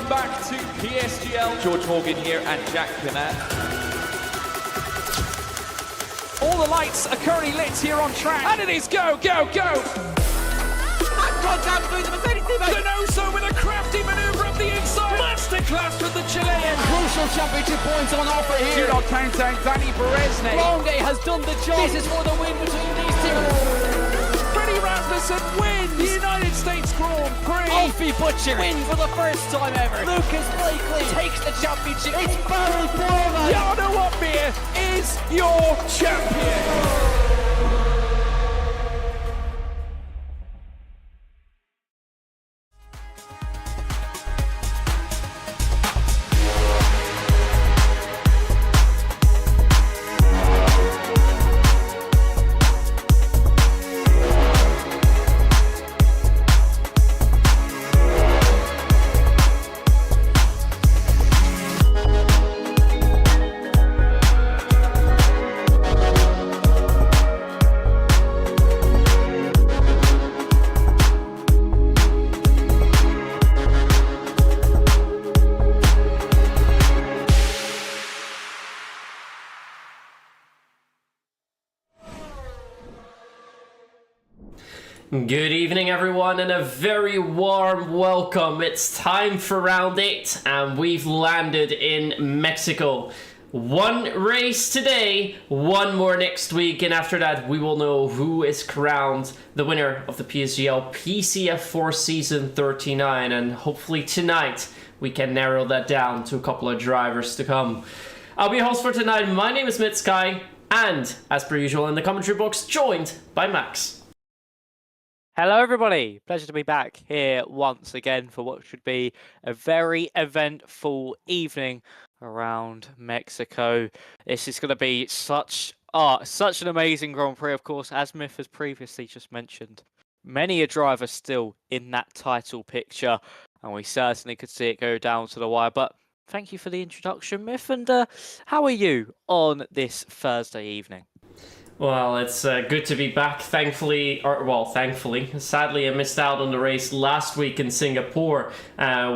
Welcome back to PSGL. George Morgan here and Jack Pinat. All the lights are currently lit here on track. And it is go, go, go! Contact between the Mercedes teammates. Denoso with a crafty maneuver up the inside. Masterclass from the Chilean. Crucial championship points on offer here. Do not count out Danny Berezne. Longe has done the job. This is for the win between these two. Freddie Rasmussen wins the United States Grand Prix. Alfie Butcher wins for the first time ever. Lucas Blakely takes the championship. It's Barry Foreman. Jarno Opmeer is your champion. Good evening everyone and a very warm welcome. It's time for round 8 and we've landed in Mexico. One race today, one more next week, and after that we will know who is crowned the winner of the PSGL PCF4 season 39, and hopefully tonight we can narrow that down to a couple of drivers to come. I'll be your host for tonight. My name is Mitsky, and as per usual in the commentary box, joined by Max. Hello everybody, pleasure to be back here once again for what should be a very eventful evening around Mexico. This is going to be such an amazing Grand Prix, of course, as Myth has previously just mentioned. Many a driver still in that title picture, and we certainly could see it go down to the wire, but thank you for the introduction, Myth, and how are you on this Thursday evening? Well, it's good to be back, thankfully. Sadly I missed out on the race last week in Singapore,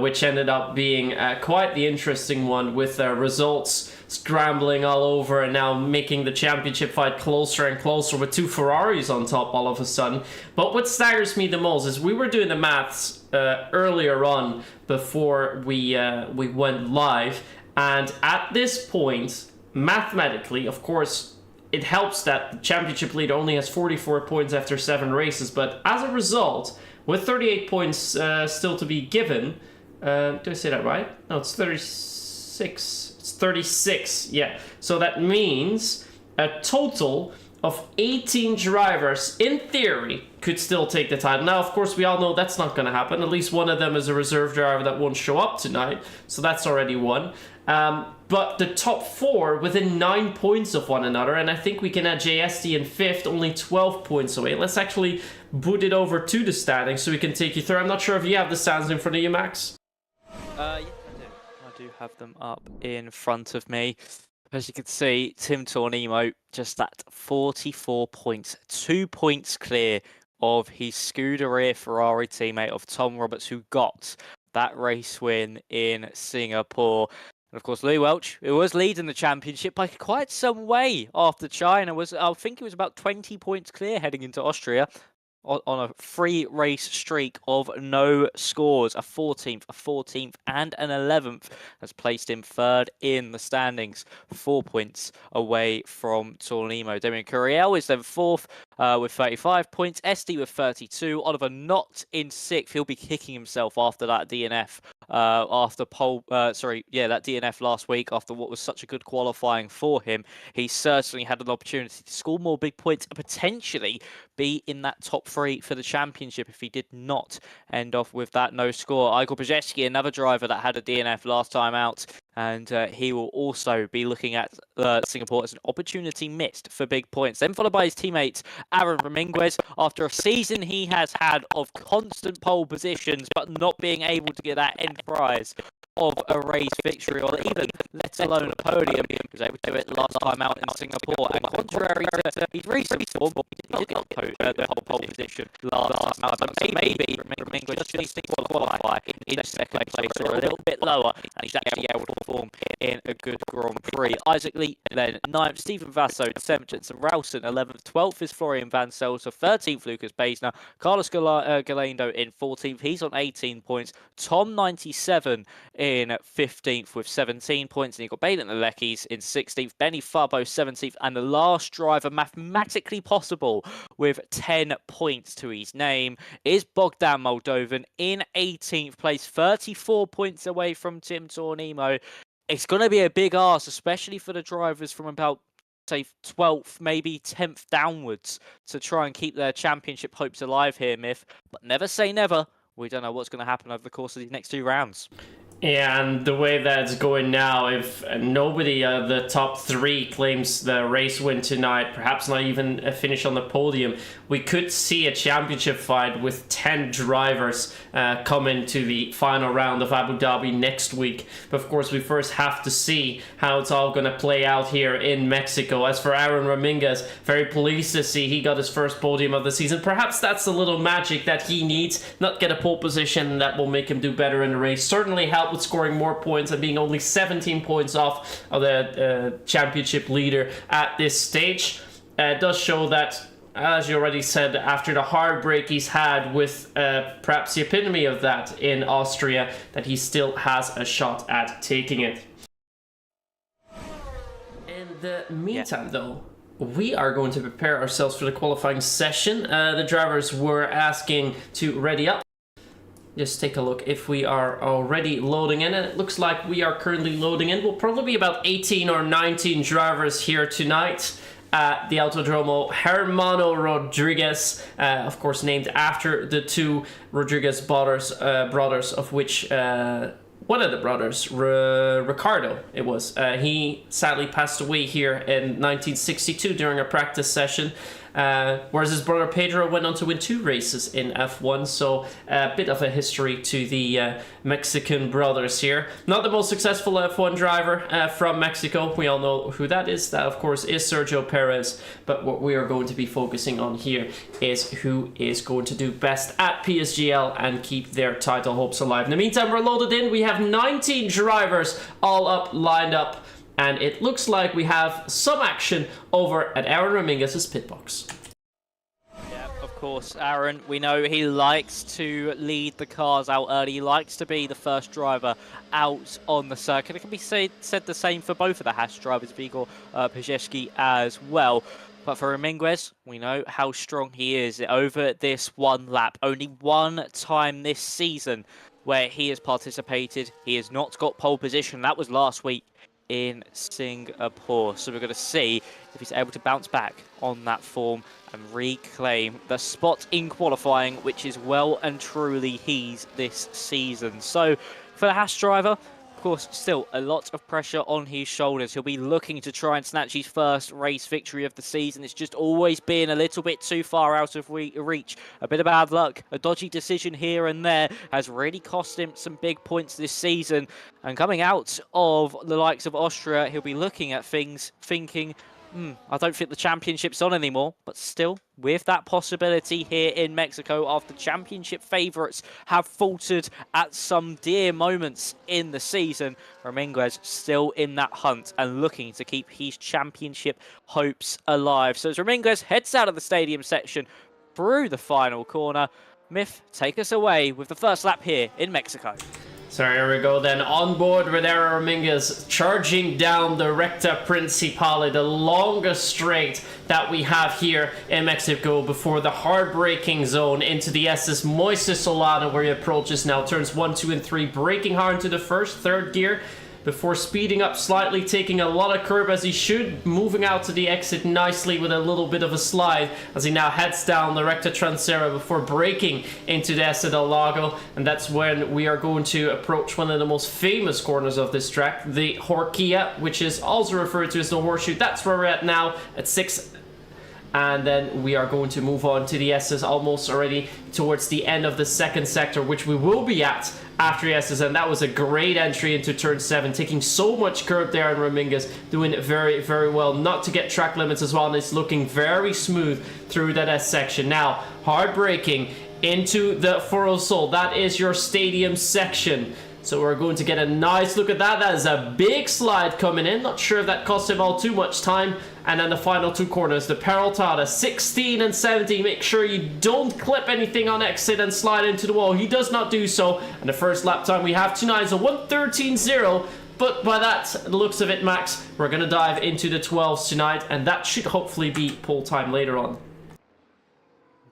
which ended up being quite the interesting one, with results scrambling all over and now making the championship fight closer and closer with two Ferraris on top all of a sudden. But what staggers me the most is we were doing the maths earlier on before we went live, and at this point, mathematically, of course, it helps that the championship leader only has 44 points after 7 races, but as a result, with 38 points still to be given, do I say that right? No, it's 36. It's 36, yeah. So that means a total of 18 drivers, in theory, could still take the title. Now, of course, we all know that's not going to happen. At least one of them is a reserve driver that won't show up tonight, so that's already one. But the top 4 within 9 points of one another, and I think we can add JST in 5th, only 12 points away. Let's actually boot it over to the standings so we can take you through. I'm not sure if you have the standings in front of you, Max. Yeah, I do have them up in front of me. As you can see, Tim Tornimo just at 44 points, 2 points clear of his Scuderia Ferrari teammate of Tom Roberts, who got that race win in Singapore. And of course, Lee Welch, who was leading the championship by quite some way after China, I think he was about 20 points clear heading into Austria on a 3-race streak of no scores. A 14th, and an 11th has placed him 3rd in the standings, 4 points away from Tornimo. Damien Curiel is then 4th with 35 points. Esty with 32. Oliver Knott in 6th. He'll be kicking himself after that DNF. That DNF last week after what was such a good qualifying for him. He certainly had an opportunity to score more big points and potentially be in that top 3 for the championship if he did not end off with that no score. Igor Brzezinski, another driver that had a DNF last time out, and he will also be looking at Singapore as an opportunity missed for big points. Then followed by his teammate Aaron Dominguez, after a season he has had of constant pole positions but not being able to get that end prize of a race victory, or even let alone a podium. He was able to do it last time out in Singapore, and contrary to his recent form, he did not the pole pole position last month. But maybe Romingo just needs to qualify in second place or a little bit lower, and he's actually able to perform in a good Grand Prix. Isaac Lee then 9th, Stephen Vasso 7th, Jensen Ralston 11th, 12th is Florian Van Selter, 13th Lucas Baesner, Carlos Galendo in 14th, he's on 18 points, Tom 97 in 15th with 17 points, and you've got Balin Aleckis in 16th, Benny Fabo 17th, and the last driver mathematically possible with 10 points to his name is Bogdan Moldovan in 18th place, 34 points away from Tim Tornimo. It's going to be a big ask, especially for the drivers from about, say, 12th, maybe 10th downwards to try and keep their championship hopes alive here, Myth. But never say never. We don't know what's going to happen over the course of these next 2 rounds. Yeah, and the way that's going now, if nobody of the top 3 claims the race win tonight, perhaps not even a finish on the podium, we could see a championship fight with 10 drivers come into the final round of Abu Dhabi next week. But of course, we first have to see how it's all going to play out here in Mexico. As for Aaron Ramirez, very pleased to see he got his first podium of the season. Perhaps that's the little magic that he needs, not get a pole position that will make him do better in the race. Certainly help with scoring more points and being only 17 points off of the championship leader at this stage. It does show that, as you already said, after the heartbreak he's had with perhaps the epitome of that in Austria, that he still has a shot at taking it. In the meantime, though, we are going to prepare ourselves for the qualifying session. The drivers were asking to ready up. Just take a look if we are already loading in, and it looks like we are currently loading in. We'll probably be about 18 or 19 drivers here tonight at the Autodromo Hermano Rodriguez, of course named after the 2 Rodriguez brothers, of which one of the brothers, Ricardo, it was. He sadly passed away here in 1962 during a practice session. Whereas his brother Pedro went on to win 2 races in F1, so a bit of a history to the Mexican brothers here. Not the most successful F1 driver from Mexico. We all know who that is. That, of course, is Sergio Perez. But what we are going to be focusing on here is who is going to do best at PSGL and keep their title hopes alive. In the meantime, we're loaded in. We have 19 drivers all lined up. And it looks like we have some action over at Aaron Ramirez's pit box. Yeah, of course, Aaron. We know he likes to lead the cars out early. He likes to be the first driver out on the circuit. It can be said the same for both of the Haas drivers, Vigor Pajewski as well. But for Ramirez, we know how strong he is over this 1 lap. Only 1 time this season where he has participated. He has not got pole position. That was last week in Singapore. So we're going to see if he's able to bounce back on that form and reclaim the spot in qualifying, which is well and truly his this season. So for the Haas driver, of course, still a lot of pressure on his shoulders. He'll be looking to try and snatch his first race victory of the season. It's just always been a little bit too far out of reach. A bit of bad luck, a dodgy decision here and there has really cost him some big points this season. And coming out of the likes of Austria, he'll be looking at things thinking, I don't think the championship's on anymore, but still, with that possibility here in Mexico, after championship favourites have faltered at some dear moments in the season, Ramirez still in that hunt and looking to keep his championship hopes alive. So as Ramirez heads out of the stadium section through the final corner, Myth, take us away with the first lap here in Mexico. So here we go then, on board with Aaron Ramirez, charging down the Recta Principale, the longest straight that we have here in Mexico before the heartbreaking zone into the SS Moises Solana, where he approaches now turns 1, 2, and 3, braking hard into the third gear, before speeding up slightly, taking a lot of curb as he should, moving out to the exit nicely with a little bit of a slide as he now heads down the Recta Trancera before braking into the Essa del Lago. And that's when we are going to approach one of the most famous corners of this track, the Horquilla, which is also referred to as the Horseshoe. That's where we're at now at 6. And then we are going to move on to the S's almost already towards the end of the second sector, which we will be at after yesterday, and that was a great entry into turn 7, taking so much curb there, and Raminga's doing it very, very well not to get track limits as well, and it's looking very smooth through that S section. Now, hard braking into the Foro Sol. That is your stadium section. So we're going to get a nice look at that. That is a big slide coming in. Not sure if that cost him all too much time. And then the final 2 corners, the Peraltada, 16 and 17. Make sure you don't clip anything on exit and slide into the wall. He does not do so. And the first lap time we have tonight is a 1:13.0. But by that looks of it, Max, we're going to dive into the 12s tonight. And that should hopefully be pole time later on.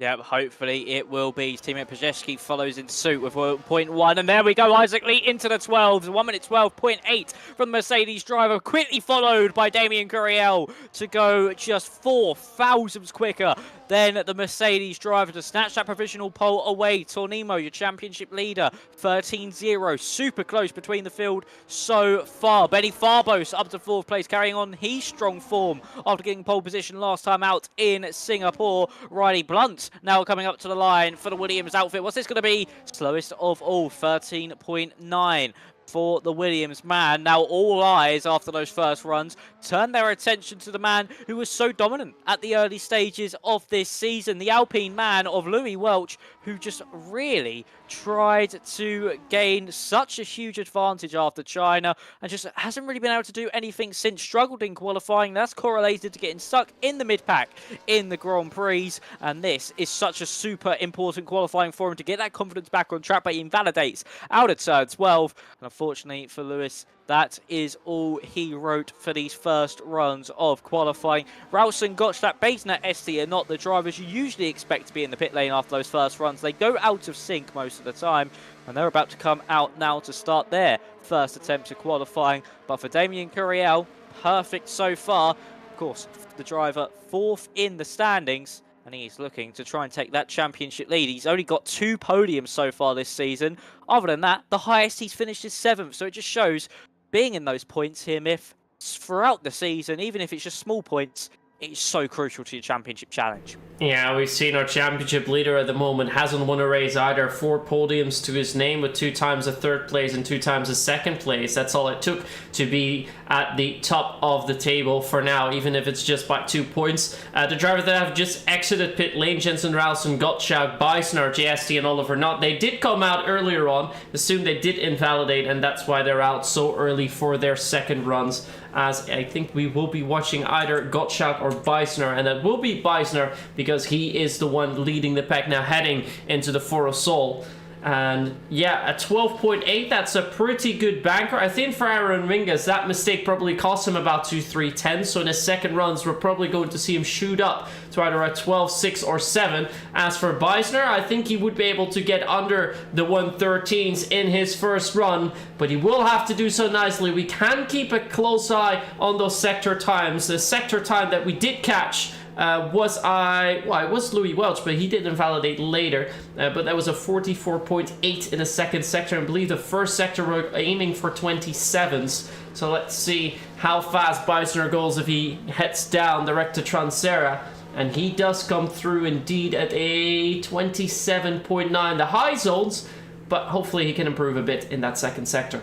Yep, hopefully it will be. Teammate Pajewski follows in suit with 0.1. And there we go, Isaac Lee into the 12s. 1 minute 12.8 from the Mercedes driver. Quickly followed by Damien Gurriel to go just 4 thousandths quicker than the Mercedes driver to snatch that provisional pole away. Tornimo, your championship leader, 13-0. Super close between the field so far. Benny Farbos up to 4th place, carrying on his strong form after getting pole position last time out in Singapore. Riley Blunt now coming up to the line for the Williams outfit. What's this going to be? Slowest of all, 13.9. for the Williams man. Now all eyes after those first runs turn their attention to the man who was so dominant at the early stages of this season, the Alpine man of Louis Welch, who just really tried to gain such a huge advantage after China and just hasn't really been able to do anything since. Struggled in qualifying. That's correlated to getting stuck in the mid-pack in the Grand Prix, and this is such a super important qualifying for him to get that confidence back on track, but he invalidates out at turn 12, and unfortunately for Lewis, that is all he wrote for these first runs of qualifying. Ralston, Gottschalk, Basner, Esti are not the drivers you usually expect to be in the pit lane after those first runs. They go out of sync most of the time, and they're about to come out now to start their first attempt at qualifying. But for Damien Curiel, perfect so far. Of course, the driver 4th in the standings, and he's looking to try and take that championship lead. He's only got 2 podiums so far this season. Other than that, the highest he's finished is 7th, so it just shows being in those points here, Miff, throughout the season, even if it's just small points, it's so crucial to your championship challenge. Yeah, we've seen our championship leader at the moment hasn't won a race either. 4 podiums to his name with 2 times a 3rd place and 2 times a 2nd place. That's all it took to be at the top of the table for now, even if it's just by 2 points. The drivers that have just exited pit lane, Jensen, Ralston, Gottschalk, Beisner, JST and Oliver Knott, they did come out earlier on. Assume they did invalidate, and that's why they're out so early for their 2nd runs, as I think we will be watching either Gottschalk or Beisner, and that will be Beisner because he is the one leading the pack now heading into the Foro Sol. And yeah, at 12.8, that's a pretty good banker. I think for Aaron Mingus, that mistake probably cost him about 2-3 tenths. So in his 2nd runs, we're probably going to see him shoot up to either a 12, 6, or 7. As for Beisner, I think he would be able to get under the 113s in his 1st run, but he will have to do so nicely. We can keep a close eye on those sector times. The sector time that we did catch it was Louis Welch, but he did invalidate later. But that was a 44.8 in the 2nd sector. I believe the 1st sector we're aiming for 27s. So let's see how fast Beisner goes if he heads down direct to Transera. And he does come through indeed at a 27.9. The high zones, but hopefully he can improve a bit in that 2nd sector.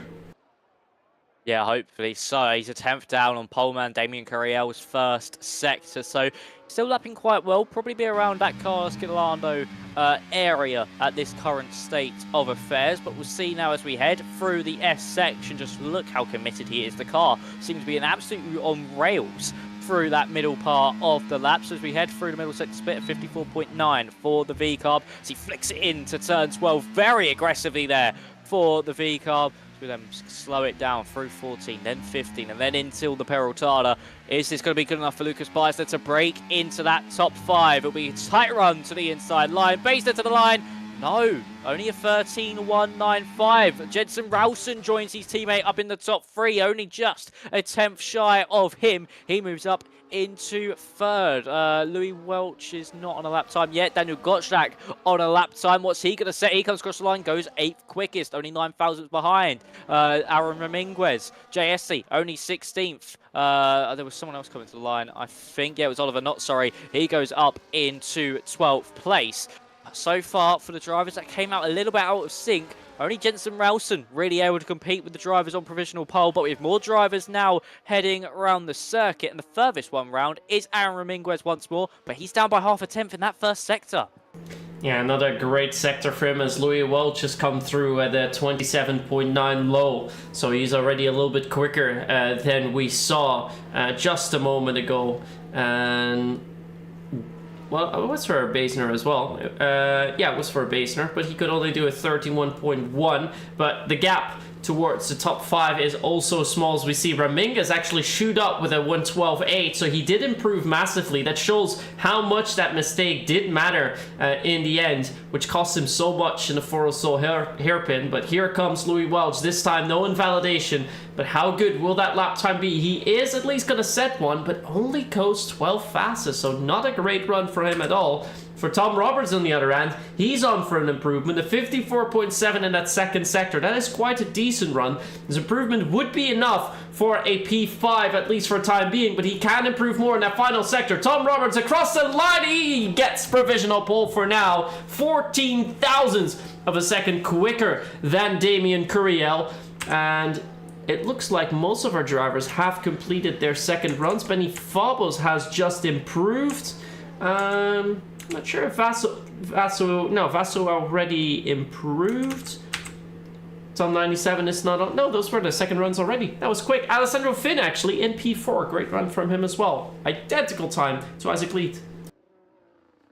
Yeah, hopefully so. He's a 10th down on poleman Damien Curiel's 1st sector, so still lapping quite well. Probably be around that Carlos Gilando area at this current state of affairs, but we'll see now as we head through the S section. Just look how committed he is. The car seems to be an absolutely on rails through that middle part of the lap. So as we head through the middle sector split at 54.9 for the V-Carb, as he flicks it into turn 12 very aggressively there for the V-Carb. We then slow it down through 14, then 15, and then until the Peraltada. Is this going to be good enough for Lucas Beisner to break into that top 5? It'll be a tight run to the inside line. Beisner to the line. No, only a 13.195. Jensen Ralston joins his teammate up in the top 3, only just a 10th shy of him. He moves up into 3rd. Louis Welch is not on a lap time yet. Daniel Gottschalk on a lap time. What's he going to set? He comes across the line, goes 8th quickest, only 9 thousandths behind. Aaron Raminguez, JSC, only 16th. There was someone else coming to the line, I think. Yeah, it was Oliver Knott, sorry. He goes up into 12th place. So far, for the drivers that came out a little bit out of sync, only Jensen Ralston really able to compete with the drivers on provisional pole, but we have more drivers now heading around the circuit, and the furthest one round is Aaron Raminguez once more, but he's down by half a tenth in that first sector. Yeah, another great sector for him as Louis Welch has come through at a 27.9 low. So he's already a little bit quicker than we saw just a moment ago. And, well, it was for a Basner as well. Yeah, it was for a Basner, but he could only do a 31.1. But the gap towards the top 5 is also small, as we see Raminguez actually shoot up with a 112.8, so he did improve massively. That shows how much that mistake did matter in the end, which cost him so much in the Forosol hairpin. But here comes Louis Welch, this time no invalidation, but how good will that lap time be? He is at least going to set one, but only goes 12 fastest, so not a great run for him at all. For Tom Roberts, on the other hand, he's on for an improvement, a 54.7 in that second sector. That is quite a decent run. His improvement would be enough for a P5, at least for a time being, but he can improve more in that final sector. Tom Roberts across the line, he gets provisional pole for now. 14 thousandths of a second quicker than Damien Curiel, and it looks like most of our drivers have completed their second runs. Benny Fabos has just improved. I'm not sure if Vaso already improved. Tom 97 is not on. No, those were the second runs already. That was quick. Alessandro Finn actually in P4. Great run from him as well. Identical time to Isaac Lead.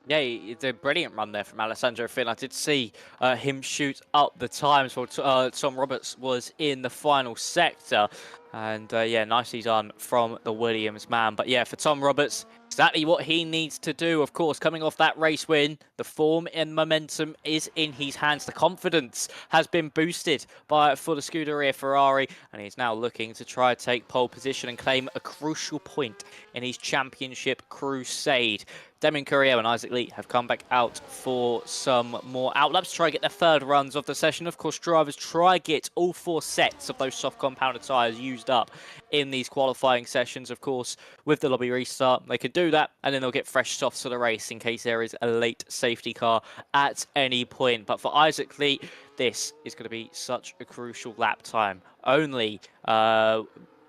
Yeah, it's a brilliant run there from Alessandro Finn. I did see him shoot up the times while Tom Roberts was in the final sector. And yeah, nicely done from the Williams man. But yeah, for Tom Roberts, exactly what he needs to do. Of course, coming off that race win, the form and momentum is in his hands. The confidence has been boosted for the Scuderia Ferrari, and he's now looking to try to take pole position and claim a crucial point in his championship crusade. Damien Curiel and Isaac Lee have come back out for some more outlaps to try to get their third runs of the session. Of course, drivers try get all 4 sets of those soft compounded tyres used up in these qualifying sessions. Of course, with the lobby restart, they can do that, and then they'll get fresh softs for the race in case there is a late safety car at any point. But for Isaac Lee, this is going to be such a crucial lap time. Only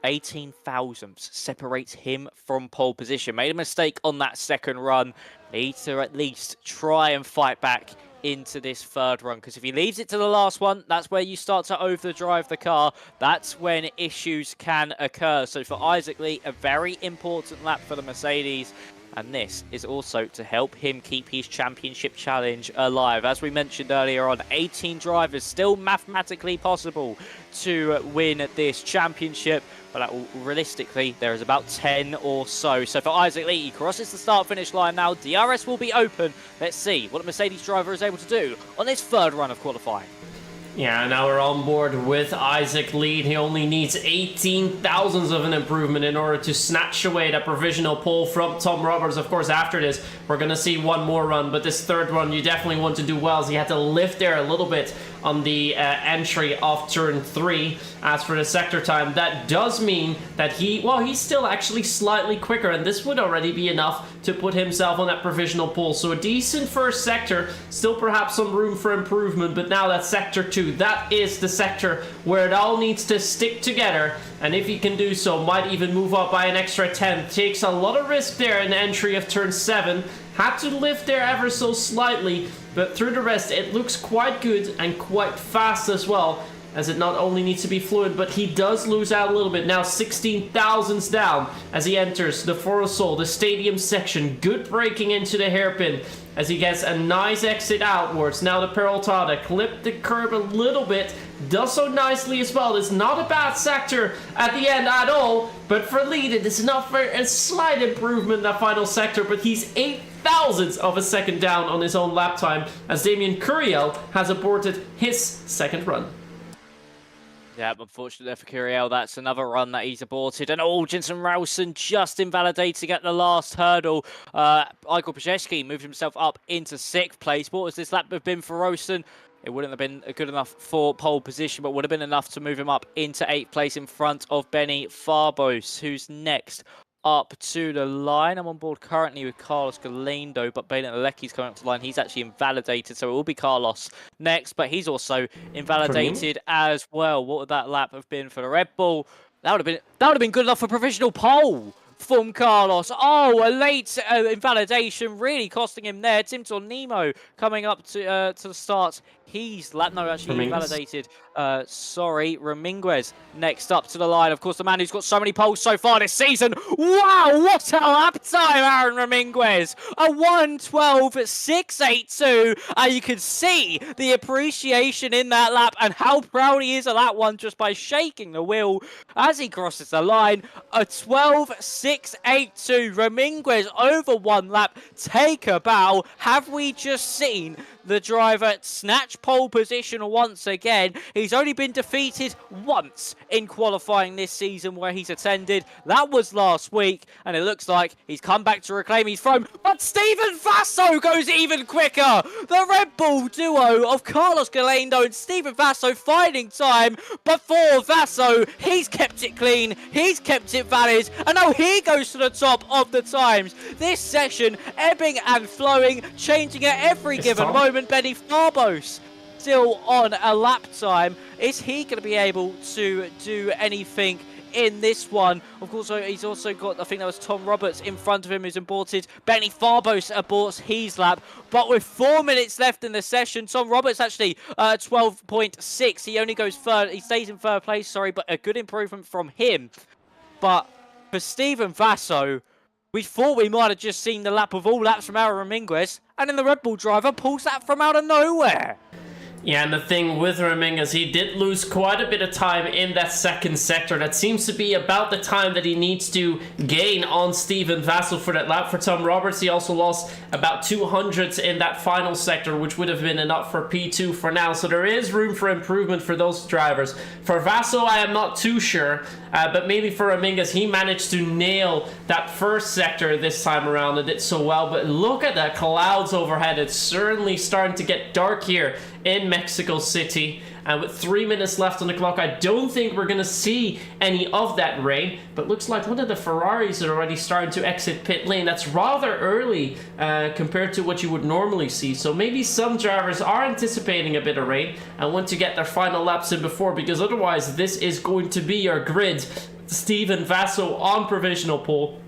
18 thousandths separates him from pole position. Made a mistake on that second run. Needs to at least try and fight back into this third run, because if he leaves it to the last one, that's where you start to overdrive the car. That's when issues can occur. So for Isaac Lee, a very important lap for the Mercedes. And this is also to help him keep his championship challenge alive. As we mentioned earlier on, 18 drivers still mathematically possible to win this championship. But realistically, there is about 10 or so. So for Isaac Lee, he crosses the start-finish line now. DRS will be open. Let's see what the Mercedes driver is able to do on his third run of qualifying. Yeah, now we're on board with Isaac Lead. He only needs 18 thousandths of an improvement in order to snatch away that provisional pole from Tom Roberts. Of course, after this, we're going to see one more run, but this third run, you definitely want to do well. So he had to lift there a little bit on the entry of turn 3. As for the sector time, that does mean that he's still actually slightly quicker, and this would already be enough to put himself on that provisional pole. So a decent first sector, still perhaps some room for improvement, but now that's sector 2. That is the sector where it all needs to stick together, and if he can do so, might even move up by an extra 10. Takes a lot of risk there in the entry of turn 7. Had to lift there ever so slightly, but through the rest, it looks quite good and quite fast as well, as it not only needs to be fluid, but he does lose out a little bit. Now 16 thousandths down as he enters the Forosol, the stadium section. Good braking into the hairpin as he gets a nice exit outwards. Now the Peraltada clipped the curb a little bit, does so nicely as well. It's not a bad sector at the end at all, but for Lead, it is enough for a slight improvement in that final sector, but he's 8 thousandths of a second down on his own lap time as Damien Curiel has aborted his second run. Yeah, unfortunately for Curiel, that's another run that he's aborted. And Jensen Ralston just invalidating at the last hurdle. Igor Brzezinski moved himself up into 6th place. What was this lap have been for Ralston? It wouldn't have been good enough for pole position, but would have been enough to move him up into 8th place in front of Benny Farbos, who's next up to the line. I'm on board currently with Carlos Galindo, but Bailey Alecki's coming up to the line. He's actually invalidated, so it will be Carlos next, but he's also invalidated as well. What would that lap have been for the Red Bull? That would have been good enough for provisional pole from Carlos. Oh, a late invalidation, really costing him there. Tim Tornimo coming up to the start. He's actually invalidated. Sorry, Raminguez next up to the line. Of course, the man who's got so many poles so far this season. Wow, what a lap time, Aaron Raminguez. A 1:12.682. And you can see the appreciation in that lap and how proud he is of that one just by shaking the wheel as he crosses the line. A 12.682. Raminguez over one lap. Take a bow. Have we just seen the driver snatch pole position once again? He's only been defeated once in qualifying this season where he's attended. That was last week, and it looks like he's come back to reclaim his throne. But Stephen Vasso goes even quicker. The Red Bull duo of Carlos Galindo and Stephen Vasso finding time. But for Vasso, he's kept it clean, he's kept it valid, and now he goes to the top of the times. This session ebbing and flowing, changing at every given moment. Benny Farbos still on a lap time. Is he going to be able to do anything in this one? Of course, he's also got, I think that was Tom Roberts in front of him who's aborted. Benny Farbos aborts his lap. But with 4 minutes left in the session, Tom Roberts actually 12.6. He only goes third. He stays in third place, sorry, but a good improvement from him. But for Stephen Vasso, we thought we might have just seen the lap of all laps from Aaron Raminguez, and then the Red Bull driver pulls that from out of nowhere. Yeah, and the thing with Raminguez, he did lose quite a bit of time in that second sector. That seems to be about the time that he needs to gain on Stephen Vassell for that lap. For Tom Roberts, he also lost about 200 in that final sector, which would have been enough for P2 for now. So there is room for improvement for those drivers. For Vassell, I am not too sure, but maybe for Raminguez, he managed to nail that first sector this time around and did so well. But look at the clouds overhead. It's certainly starting to get dark here in Mexico City, and with 3 minutes left on the clock, I don't think we're going to see any of that rain, but looks like one of the Ferraris are already starting to exit pit lane. That's rather early compared to what you would normally see, so maybe some drivers are anticipating a bit of rain and want to get their final laps in before, because otherwise this is going to be your grid. Stephen Vasso on provisional pole.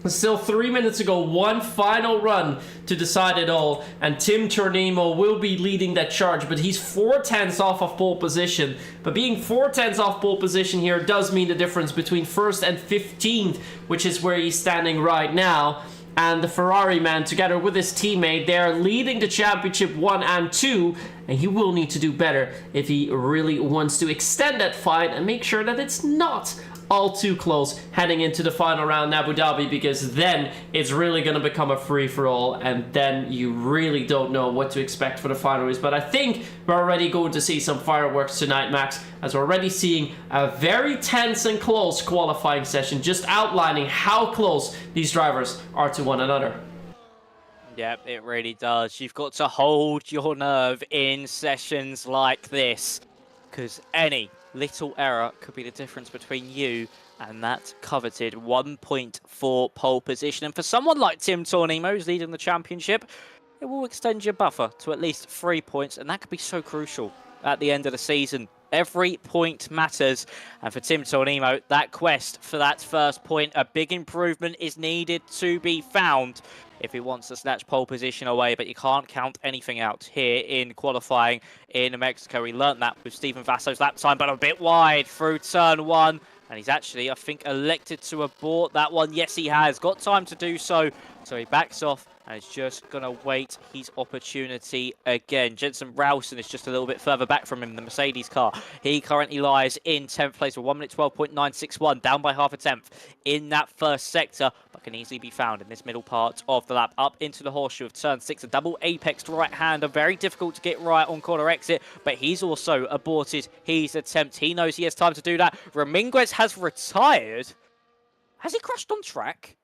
Still 3 minutes ago, one final run to decide it all, and Tim Tornimo will be leading that charge, but he's 4/10 off of pole position. But being 4/10 off pole position here does mean the difference between 1st and 15th, which is where he's standing right now. And the Ferrari man, together with his teammate, they're leading the championship 1 and 2, and he will need to do better if he really wants to extend that fight and make sure that it's not all too close heading into the final round in Abu Dhabi, because then it's really going to become a free-for-all, and then you really don't know what to expect for the final race. But I think we're already going to see some fireworks tonight, Max, as we're already seeing a very tense and close qualifying session, just outlining how close these drivers are to one another. Yep, it really does. You've got to hold your nerve in sessions like this, because any little error could be the difference between you and that coveted 1.4 pole position. And for someone like Tim Tornimo, who's leading the championship, it will extend your buffer to at least 3 points, and that could be so crucial at the end of the season. Every point matters, and for Tim Tornimo, that quest for that first point, a big improvement is needed to be found if he wants to snatch pole position away, but you can't count anything out here in qualifying in Mexico. We learnt that with Stephen Vasso's lap time, but a bit wide through turn 1, and he's actually, I think, elected to abort that one. Yes, he has got time to do so, so he backs off and is just going to wait his opportunity again. Jensen Rowson is just a little bit further back from him in the Mercedes car. He currently lies in 10th place with 1 minute 12.961, down by half a tenth in that first sector, but can easily be found in this middle part of the lap. Up into the horseshoe of turn 6, a double apex to right-hander, very difficult to get right on corner exit, but he's also aborted his attempt. He knows he has time to do that. Raminguez has retired. Has he crashed on track?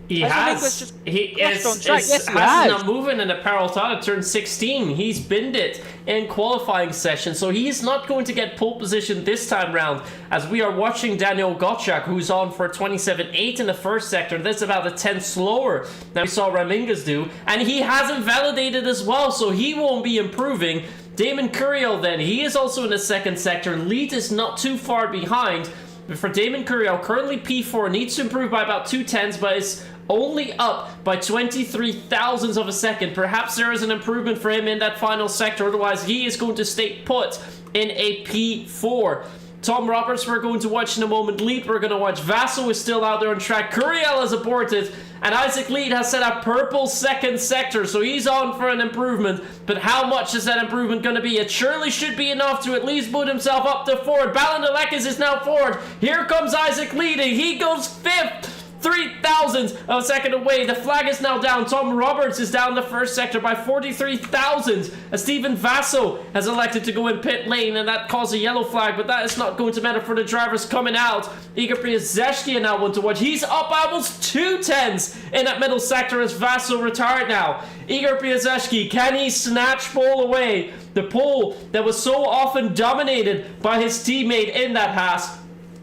He Has has. just He crashed is. on track? Yes, he has has. not moving in the parallel time. Turn 16. He's binned it in qualifying session, so he's not going to get pole position this time round. As we are watching Daniel Gottschalk, who's on for 27.8 in the first sector. That's about a 10 slower than we saw Ramingas do, and he hasn't validated as well, so he won't be improving. Damon Curiel then, he is also in the second sector. Lead is not too far behind. But for Damon Curiel, currently P4, needs to improve by about 2/10, but is only up by 23 thousandths of a second. Perhaps there is an improvement for him in that final sector, otherwise he is going to stay put in a P4. Tom Roberts we're going to watch in a moment. Lead we're going to watch. Vaso is still out there on track. Curiel has aborted. And Isaac Lead has set a purple second sector, so he's on for an improvement. But how much is that improvement going to be? It surely should be enough to at least put himself up to forward. Balandalekis is now forward. Here comes Isaac leading. He goes fifth. 3,000 of a second away. The flag is now down. Tom Roberts is down the first sector by 43,000. Stephen Vaso has elected to go in pit lane, and that caused a yellow flag, but that is not going to matter for the drivers coming out. Igor Priazeshki now want to watch. He's up by almost 2/10 in that middle sector as Vaso retired now. Igor Priazeshki, can he snatch pole away? The pole that was so often dominated by his teammate in that Haas.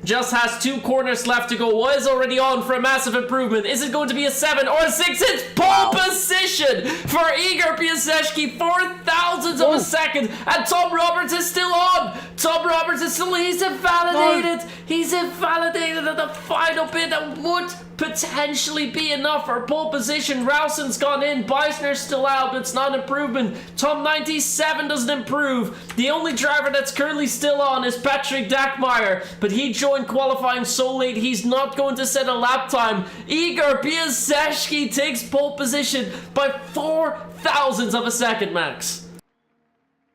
Just has 2 corners left to go. Was already on for a massive improvement. Is it going to be a 7 or a 6? It's pole position for Igor Piasecki. 4,000ths of a second. And Tom Roberts is still on. Tom Roberts is still, he's invalidated. No. He's invalidated at the final bit that would potentially be enough for pole position. Rowson's gone in. Beisner's still out, but it's not an improvement. Tom 97 doesn't improve. The only driver that's currently still on is Patrick Dackmeyer, but he joined qualifying so late he's not going to set a lap time. Igor Piasecki takes pole position by 4,000ths of a second, Max.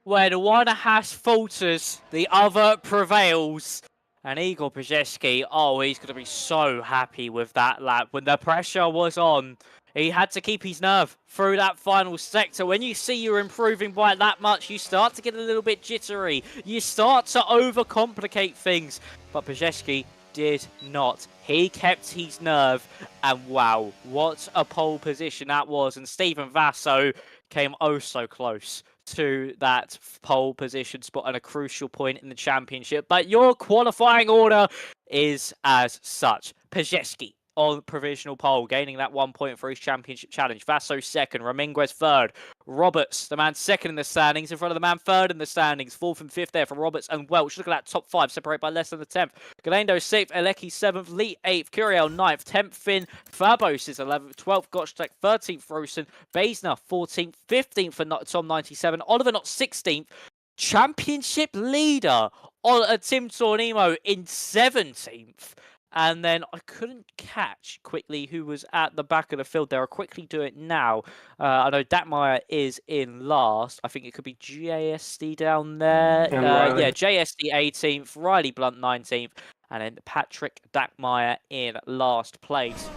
When one Haas falters, the other prevails. And Igor Piasecki, oh, he's going to be so happy with that lap. When the pressure was on, he had to keep his nerve through that final sector. When you see you're improving by that much, you start to get a little bit jittery. You start to overcomplicate things. But Piasecki did not. He kept his nerve. And wow, what a pole position that was. And Stephen Vaso came oh so close to that pole position spot at a crucial point in the championship. But your qualifying order is as such. Piasecki on provisional pole, gaining that 1 point for his championship challenge. Vaso second, Raminguez third. Roberts, the man second in the standings, in front of the man third in the standings. Fourth and fifth there for Roberts and Welch. Look at that top 5, separated by less than the 10th. Galendo sixth, Alecki seventh, Lee 8th, Curiel 9th, 10th Finn, Fabos is 11th, 12th Gottschalk, 13th Rosen, Basner 14th, 15th for Tom 97, Oliver not 16th. Championship leader on Tim Tornimo in 17th. And then I couldn't catch quickly who was at the back of the field there. I'll quickly do it now. I know Dackmeyer is in last. I think it could be JSD down there. Yeah, JSD 18th, Riley Blunt 19th, and then Patrick Dackmeyer in last place.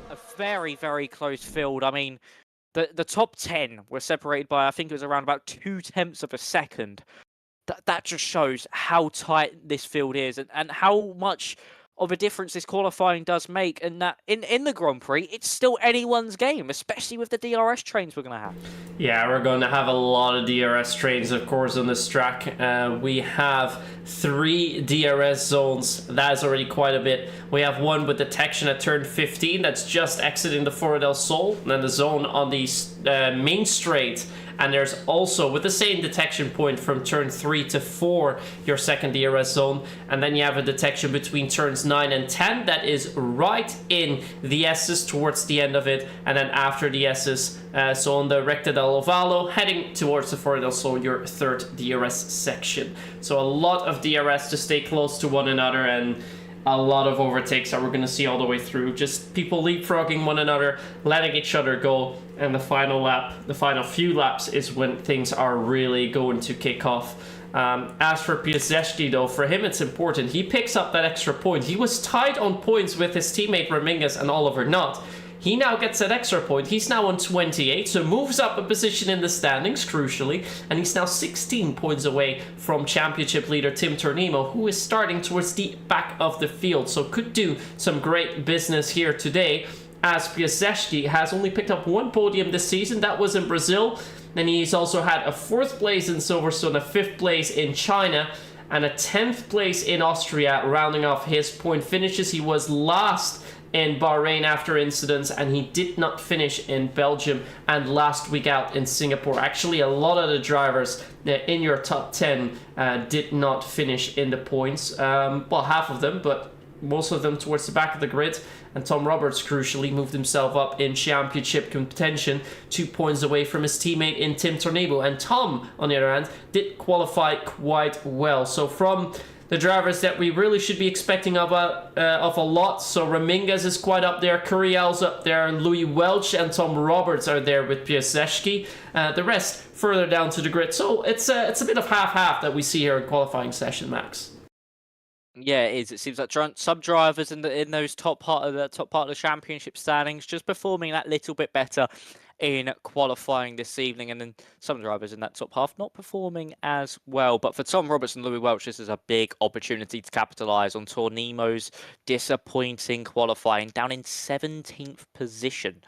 A very, very close field. I mean, the top 10 were separated by, I think it was around about 2/10 of a second. That just shows how tight this field is and how much of a difference this qualifying does make, and that in the Grand Prix, it's still anyone's game, especially with the DRS trains we're going to have. Yeah, we're going to have a lot of DRS trains, of course, on this track. We have 3 DRS zones. That is already quite a bit. We have one with detection at turn 15 that's just exiting the Foro del Sol, and then the zone on the main straight. And there's also, with the same detection point from turn 3 to 4, your second DRS zone. And then you have a detection between turns 9 and 10 that is right in the S's towards the end of it. And then after the S's, so on the Recta del Ovalo, heading towards the Foro del Sol, your third DRS section. So a lot of DRS to stay close to one another, and a lot of overtakes that we're going to see all the way through. Just people leapfrogging one another, letting each other go. And the final lap, the final few laps is when things are really going to kick off. As for Piasecki, though, for him it's important. He picks up that extra point. He was tied on points with his teammate Ramingas and Oliver Nutt. He now gets that extra point. He's now on 28, so moves up a position in the standings, crucially, and he's now 16 points away from championship leader Tim Tornimo, who is starting towards the back of the field, so could do some great business here today. as Piasecki has only picked up 1 podium this season. That was in Brazil. And he's also had a 4th place in Silverstone, a 5th place in China, and a 10th place in Austria, rounding off his point finishes. He was last in Bahrain after incidents, and he did not finish in Belgium and last week out in Singapore. Actually, a lot of the drivers in your top 10 did not finish in the points. Well, half of them, but most of them towards the back of the grid. And Tom Roberts, crucially, moved himself up in championship contention, 2 points away from his teammate in Tim Tornebo. And Tom, on the other hand, did qualify quite well. So from the drivers that we really should be expecting of a lot, so Raminguez is quite up there, Curiel's up there, and Louis Welch and Tom Roberts are there with Piasecki. The rest further down to the grid. So it's a bit of half-half that we see here in qualifying session, Max. Yeah, it is. It seems like some drivers in those top part of the championship standings just performing that little bit better in qualifying this evening, and then some drivers in that top half not performing as well. But for Tom Roberts and Louis Welch, this is a big opportunity to capitalise on Tornemo's disappointing qualifying, down in 17th position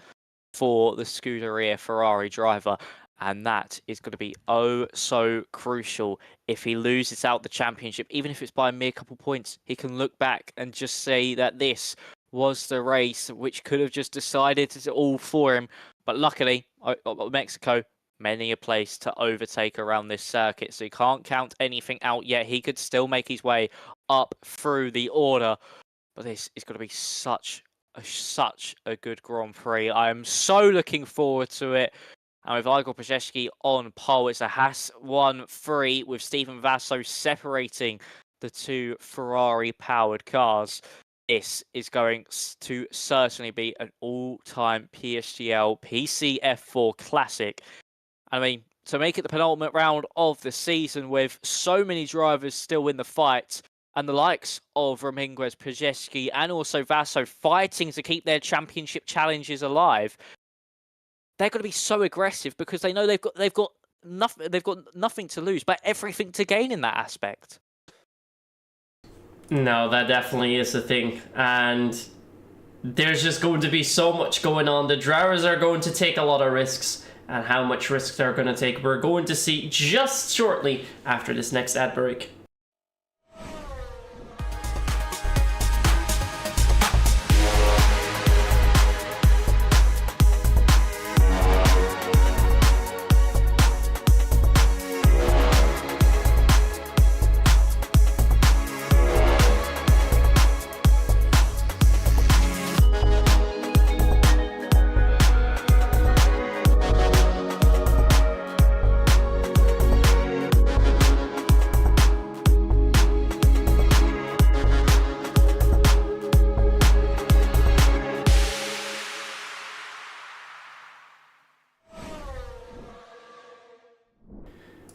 for the Scuderia Ferrari driver. And that is going to be oh so crucial if he loses out the championship. Even if it's by a mere couple points, he can look back and just say that this was the race which could have just decided it all for him. But luckily, Mexico, many a place to overtake around this circuit, so he can't count anything out yet. He could still make his way up through the order. But this is going to be such a good Grand Prix. I am so looking forward to it. And with Igor Piasecki on pole, it's a Haas 1-3 with Stephen Vasso separating the 2 Ferrari-powered cars. This is going to certainly be an all-time PSGL PCF4 classic. I mean, to make it the penultimate round of the season with so many drivers still in the fight, and the likes of Raminguez, Piasecki, and also Vasso fighting to keep their championship challenges alive, they're going to be so aggressive because they know they've got nothing to lose, but everything to gain in that aspect. No, that definitely is the thing, and there's just going to be so much going on. The drivers are going to take a lot of risks, and how much risk they're going to take, we're going to see just shortly after this next ad break.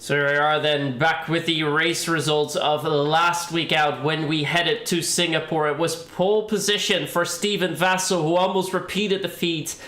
So we are then back with the race results of last week out when we headed to Singapore. It was pole position for Stephen Vasso, who almost repeated the feat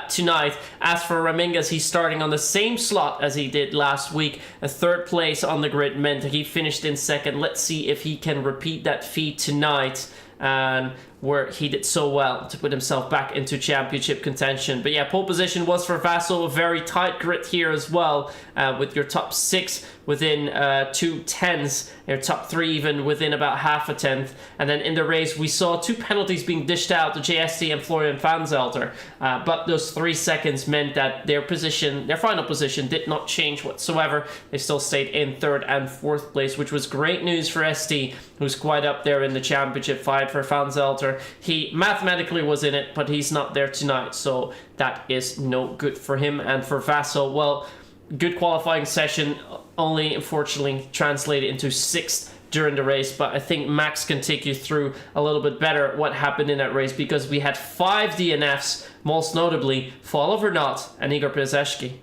tonight. As for Raminguez, he's starting on the same slot as he did last week. A 3rd place on the grid meant that he finished in 2nd. Let's see if he can repeat that feat tonight, and where he did so well to put himself back into championship contention. But yeah, pole position was for Vasso, a very tight grid here as well, with your top 6 within 2 tenths, your top 3 even within about half a tenth. And then in the race, we saw 2 penalties being dished out to JST and Florian Vanzelter, but those 3 seconds meant that their final position did not change whatsoever. They still stayed in 3rd and 4th place, which was great news for ST, who's quite up there in the championship fight. For Vanzelter, he mathematically was in it, but he's not there tonight, so that is no good for him. And for Vasso, well, good qualifying session, only unfortunately translated into 6th during the race, but I think Max can take you through a little bit better what happened in that race, because we had 5 DNFs, most notably Fall Over Not and Igor Piasecki.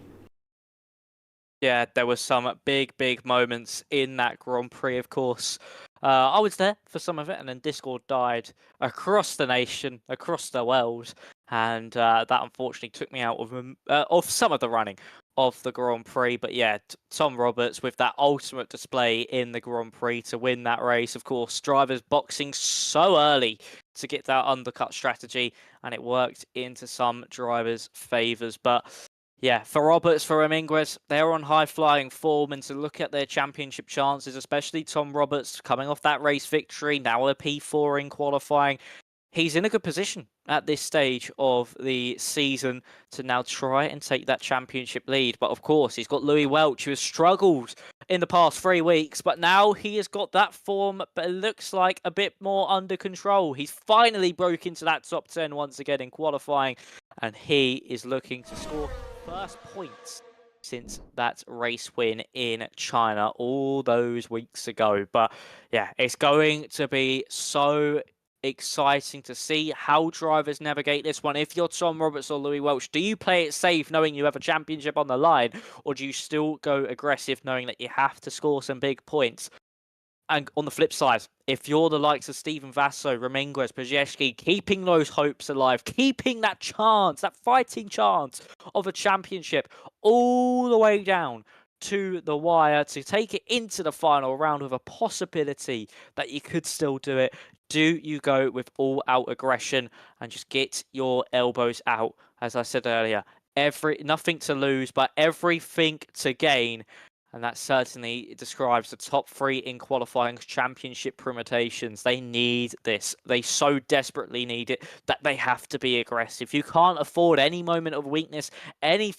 Yeah, there were some big moments in that Grand Prix, of course. I was there for some of it, and then Discord died across the nation, across the world, and that unfortunately took me out of some of the running of the Grand Prix. But yeah, Tom Roberts with that ultimate display in the Grand Prix to win that race. Of course, drivers boxing so early to get that undercut strategy, and it worked into some drivers' favours. But yeah, for Roberts, for Ramirez, they're on high-flying form, and to look at their championship chances, especially Tom Roberts coming off that race victory, now a P4 in qualifying, he's in a good position at this stage of the season to now try and take that championship lead. But of course, he's got Louis Welch, who has struggled in the past 3 weeks, but now he has got that form, but it looks like a bit more under control. He's finally broke into that top 10 once again in qualifying, and he is looking to score first points since that race win in China all those weeks ago. But yeah, it's going to be so exciting to see how drivers navigate this one. If you're Tom Roberts or Louis Welch, do you play it safe knowing you have a championship on the line, or do you still go aggressive knowing that you have to score some big points? And on the flip side, if you're the likes of Steven Vasso, Ramirez, Pajewski, keeping those hopes alive, keeping that chance, that fighting chance of a championship all the way down to the wire to take it into the final round with a possibility that you could still do it, do you go with all-out aggression and just get your elbows out? As I said earlier, nothing to lose, but everything to gain. And that certainly describes the top 3 in qualifying championship permutations. They need this. They so desperately need it that they have to be aggressive. You can't afford any moment of weakness, any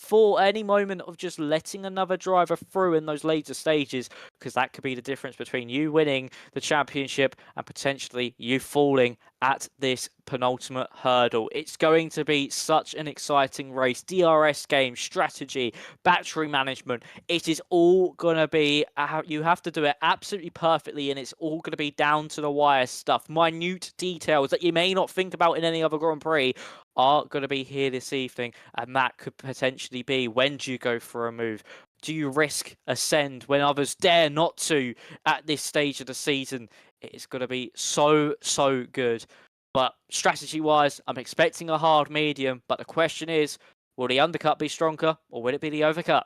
moment of just letting another driver through in those later stages, because that could be the difference between you winning the championship and potentially you falling at this penultimate hurdle. It's going to be such an exciting race. DRS game, strategy, battery management. It is all going to be, you have to do it absolutely perfectly, and it's all going to be down to the wire stuff. Minute details that you may not think about in any other Grand Prix are going to be here this evening, and that could potentially be, when do you go for a move? Do you risk ascend when others dare not to at this stage of the season? It's going to be so good. But strategy-wise, I'm expecting a hard medium. But the question is, will the undercut be stronger or will it be the overcut?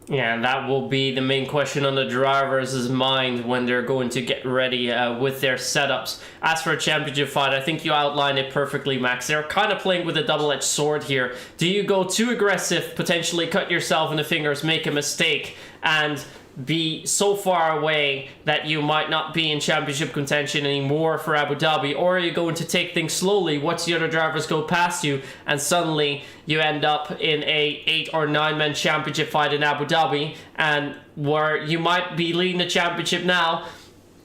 Yeah, that will be the main question on the drivers' mind when they're going to get ready with their setups. As for a championship fight, I think you outlined it perfectly, Max. They're kind of playing with a double-edged sword here. Do you go too aggressive, potentially cut yourself in the fingers, make a mistake, and be so far away that you might not be in championship contention anymore for Abu Dhabi? Or are you going to take things slowly, watch the other drivers go past you, and suddenly you end up in a 8 or 9 man championship fight in Abu Dhabi, and where you might be leading the championship now,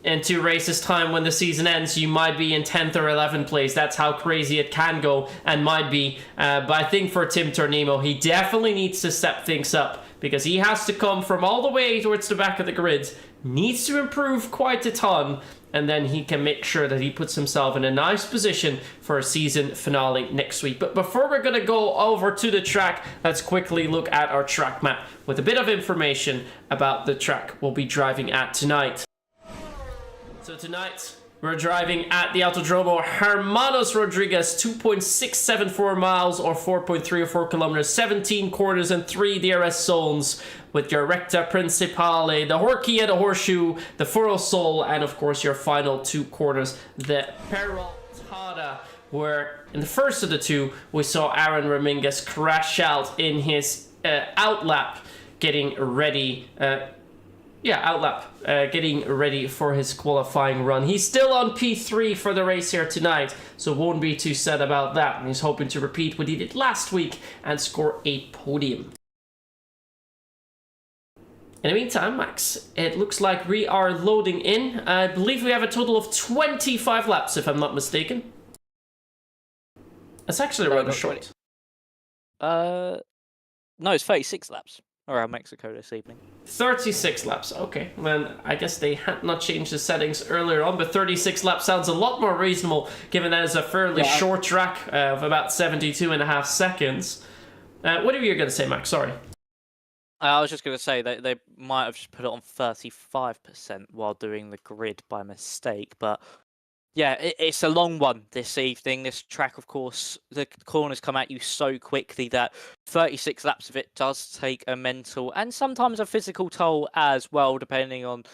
in 2 races time when the season ends, you might be in 10th or 11th place. That's how crazy it can go and might be. But I think for Tim Tornimo, he definitely needs to step things up, because he has to come from all the way towards the back of the grid, needs to improve quite a ton, and then he can make sure that he puts himself in a nice position for a season finale next week. But before we're going to go over to the track, let's quickly look at our track map with a bit of information about the track we'll be driving at tonight. So tonight, we're driving at the Autodromo Hermanos Rodriguez, 2.674 miles or 4.34 kilometers, 17 corners and 3 DRS zones, with your Recta Principale, the Horquilla, the Horseshoe, the Foro Sol, and of course your final 2 corners, the Peraltada, where in the first of the 2, we saw Aaron Ramirez crash out in his outlap, getting ready getting ready for his qualifying run. He's still on P3 for the race here tonight, so won't be too sad about that. And he's hoping to repeat what he did last week and score a podium. In the meantime, Max, it looks like we are loading in. I believe we have a total of 25 laps, if I'm not mistaken. That's actually rather short. No, it's 36 laps around Mexico this evening. 36 laps, okay. Then I guess they had not changed the settings earlier on, but 36 laps sounds a lot more reasonable, given that it's a fairly short track of about 72.5 seconds. What are you going to say, Max? Sorry. I was just going to say that they might have just put it on 35% while doing the grid by mistake, but Yeah, it's a long one this evening. This track, of course, the corners come at you so quickly that 36 laps of it does take a mental and sometimes a physical toll as well, depending on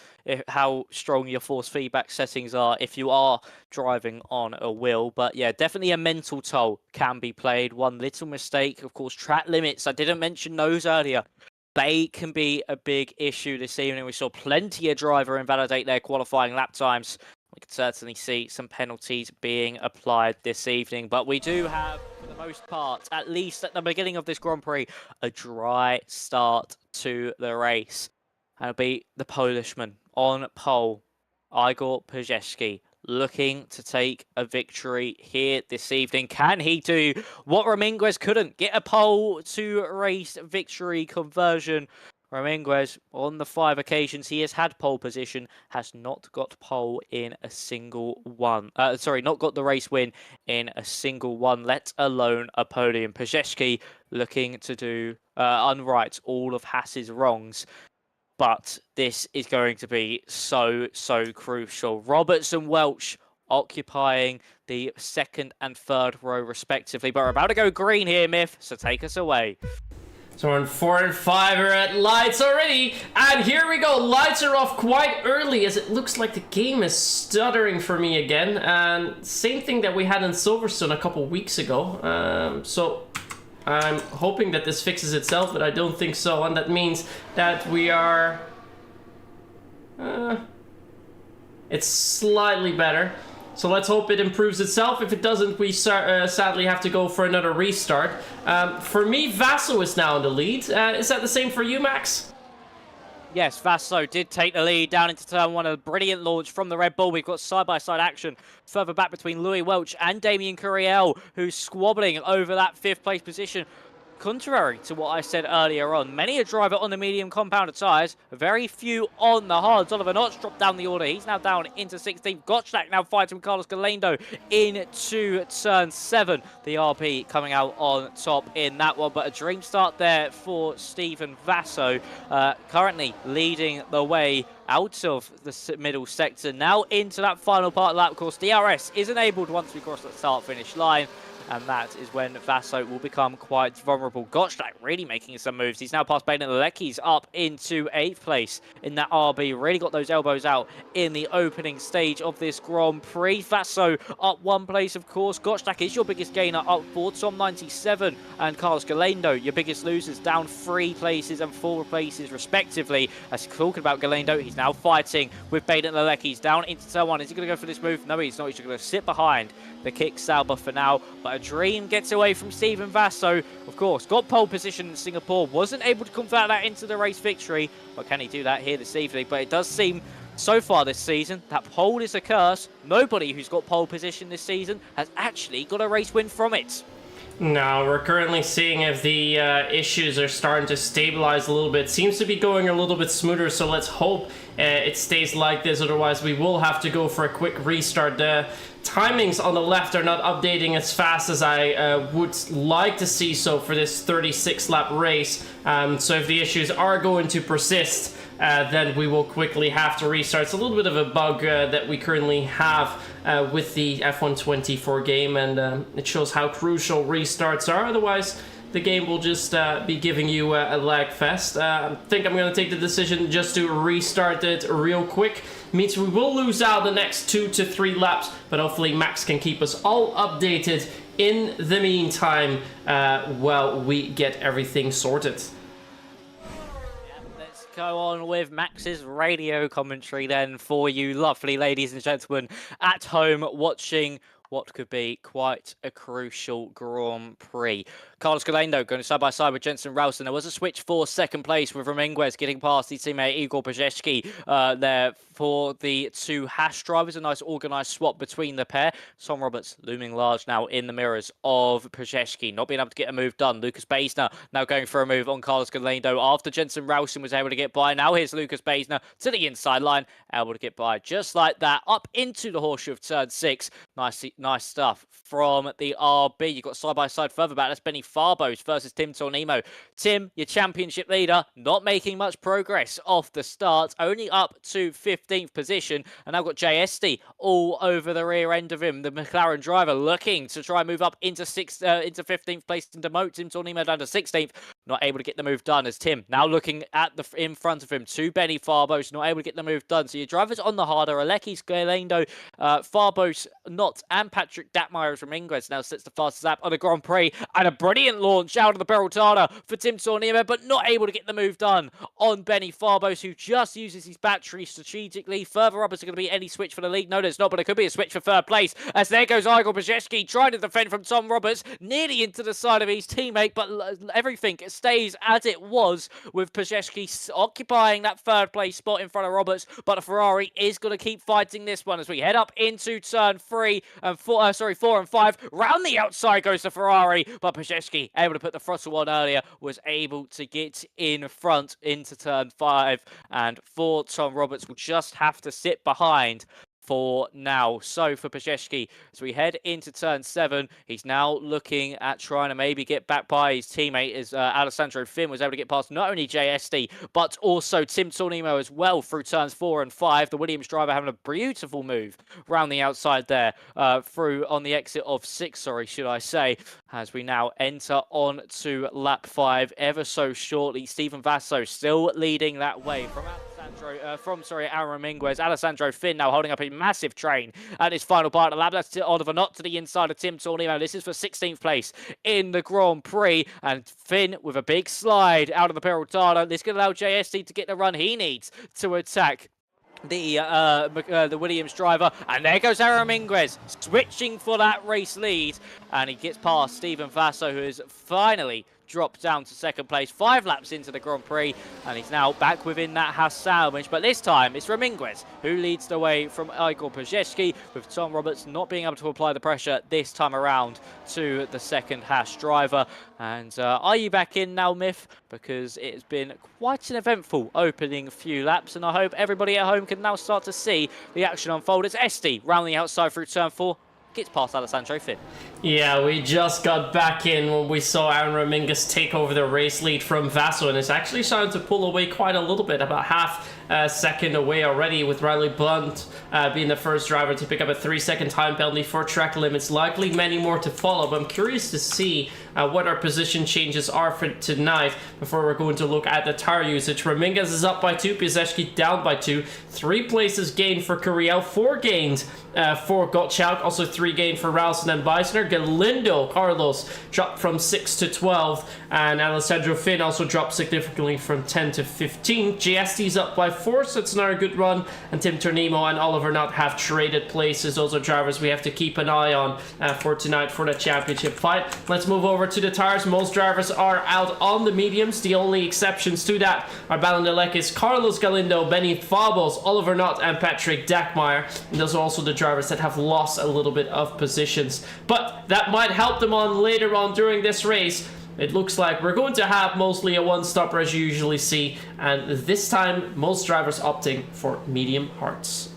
how strong your force feedback settings are if you are driving on a wheel. But yeah, definitely a mental toll can be played. One little mistake, of course, track limits. I didn't mention those earlier. They can be a big issue this evening. We saw plenty of driver invalidate their qualifying lap times. We can certainly see some penalties being applied this evening, but we do have, for the most part, at least at the beginning of this Grand Prix, a dry start to the race. And it'll be the Polishman on pole, Igor Pajewski, looking to take a victory here this evening. Can he do what Ramirez couldn't? Get a pole to race victory conversion. Ramirez, on the 5 occasions he has had pole position, has not got pole in a single one. Not got the race win in a single one, let alone a podium. Pajewski looking to do unright all of Haas's wrongs. But this is going to be so crucial. Roberts and Welch occupying the 2nd and 3rd row respectively. But we're about to go green here, Myth, so take us away. So we're on 4 and 5, we're at lights already, and here we go. Lights are off quite early as it looks like the game is stuttering for me again. And same thing that we had in Silverstone a couple weeks ago. So I'm hoping that this fixes itself, but I don't think so. And that means that we are... it's slightly better. So let's hope it improves itself. If it doesn't, we sadly have to go for another restart. For me, Vasso is now in the lead. Is that the same for you, Max? Yes, Vasso did take the lead down into turn 1. A brilliant launch from the Red Bull. We've got side-by-side action further back between Louis Welch and Damien Curiel, who's squabbling over that 5th place position. Contrary to what I said earlier on, many a driver on the medium compounded tyres, very few on the hards. Oliver Notch dropped down the order. He's now down into 16th. Gottschalk now fighting with Carlos Galendo into turn 7. The RP coming out on top in that one, but a dream start there for Stephen Vasso, currently leading the way out of the middle sector. Now into that final part of the lap. Of course, DRS is enabled once we cross the start-finish line. And that is when Vasso will become quite vulnerable. Gottschalk really making some moves. He's now past Baden Leckis up into 8th place in that RB. Really got those elbows out in the opening stage of this Grand Prix. Vasso up 1 place, of course. Gottschalk is your biggest gainer, up 4. Tom 97 and Carlos Galendo, your biggest losers, down 3 places and 4 places respectively. As talking about Galendo, he's now fighting with Baden Leckis down into turn 1. Is he going to go for this move? No, he's not. He's going to sit behind the kick Sauber for now. But a dream gets away from Stephen Vasso. Of course, got pole position in Singapore. Wasn't able to convert that into the race victory. But can he do that here this evening? But it does seem so far this season that pole is a curse. Nobody who's got pole position this season has actually got a race win from it. No, we're currently seeing if the issues are starting to stabilize a little bit. Seems to be going a little bit smoother, so let's hope it stays like this. Otherwise, we will have to go for a quick restart. The timings on the left are not updating as fast as I would like to see so for this 36-lap race. So if the issues are going to persist, then we will quickly have to restart. It's a little bit of a bug that we currently have with the F1 24 game, and it shows how crucial restarts are. Otherwise, the game will just be giving you a lag fest. I think I'm going to take the decision just to restart it real quick. Means we will lose out the next 2 to 3 laps, but hopefully Max can keep us all updated in the meantime while we get everything sorted. Go on with Max's radio commentary then for you lovely ladies and gentlemen at home watching what could be quite a crucial Grand Prix. Carlos Galendo going side by side with Jensen Ralston. There was a switch for 2nd place with Ramirez getting past his teammate Igor Pajewski there for the 2 Haas drivers. A nice organised swap between the pair. Tom Roberts looming large now in the mirrors of Pajewski. Not being able to get a move done. Lucas Baisner now going for a move on Carlos Galendo after Jensen Ralston was able to get by. Now here's Lucas Baisner to the inside line. Able to get by just like that. Up into the horseshoe of turn 6. Nice stuff from the RB. You've got side by side further back. That's Benny Farbos versus Tim Tornimo. Tim, your championship leader, not making much progress off the start, only up to 15th position, and now got JSD all over the rear end of him. The McLaren driver looking to try and move up into 15th place and demote Tim Tornimo down to 16th. Not able to get the move done as Tim now looking at in front of him to Benny Farbos, not able to get the move done. So your drivers on the harder, Alecki's Galendo, Farbos, Not, and Patrick Datmeyer from Ingres now sets the fastest lap on the Grand Prix, and a brilliant launch out of the Bertana for Tim Tornimo, but not able to get the move done on Benny Farbos, who just uses his battery strategically. Further up, is there going to be any switch for the lead? No, there's not, but it could be a switch for third place, as there goes Igor Brzezinski trying to defend from Tom Roberts, nearly into the side of his teammate, but everything stays as it was, with Brzezinski occupying that third place spot in front of Roberts, but the Ferrari is going to keep fighting this one as we head up into turn 4 and 5. Round the outside goes the Ferrari, but Brzezinski, able to put the throttle on earlier, was able to get in front into turn 5, and Tom Roberts will just have to sit behind for now. So for Brzezinski, as we head into turn 7, he's now looking at trying to maybe get back by his teammate, as Alessandro Finn was able to get past not only JSD, but also Tim Tornimo as well through turns 4 and 5. The Williams driver having a beautiful move round the outside there, through on the exit of 6, should I say, as we now enter on to lap 5 ever so shortly. Stephen Vasso still leading that way from Aaron Minguez. Alessandro Finn now holding up a massive train at his final part of the lap. That's Oliver Knott to the inside of Tim Tornimo. This is for 16th place in the Grand Prix, and Finn with a big slide out of the Peraltano. This can allow JSD to get the run he needs to attack the Williams driver, and there goes Aaron Minguez switching for that race lead, and he gets past Stephen Vasso, who is finally dropped down to second place 5 laps into the Grand Prix, and he's now back within that Haas salvage, but this time it's Raminguez who leads the way from Igor Brzezinski, with Tom Roberts not being able to apply the pressure this time around to the second Haas driver. And are you back in now, Myth? Because it has been quite an eventful opening few laps, and I hope everybody at home can now start to see the action unfold as Esti round the outside through turn 4 gets past Alessandro Finn. Yeah, we just got back in when we saw Aaron Raminguez take over the race lead from Vasso, and it's actually starting to pull away quite a little bit, about half a second away already, with Riley Blunt being the first driver to pick up a 3-second time penalty for track limits. Likely many more to follow, but I'm curious to see what our position changes are for tonight before we're going to look at the tire usage. Raminguez is up by 2, Piasecki down by 2, 3 places gained for Curiel, 4 gained for Gottschalk, also 3 gained for Ralston and Beisner. Galindo Carlos dropped from 6 to 12, and Alessandro Finn also dropped significantly from 10 to 15. GST's up by 4, so it's another good run, and Tim Tornimo and Oliver Knott have traded places. Those are drivers we have to keep an eye on for tonight for the championship fight. Let's move over to the tires. Most drivers are out on the mediums. The only exceptions to that are Balandelekis, Carlos Galindo, Benny Fabos, Oliver Knott, and Patrick Dackmeyer. And those are also the drivers that have lost a little bit of positions, but that might help them on later on during this race. It looks like we're going to have mostly a one-stopper as you usually see, and this time most drivers opting for medium hards.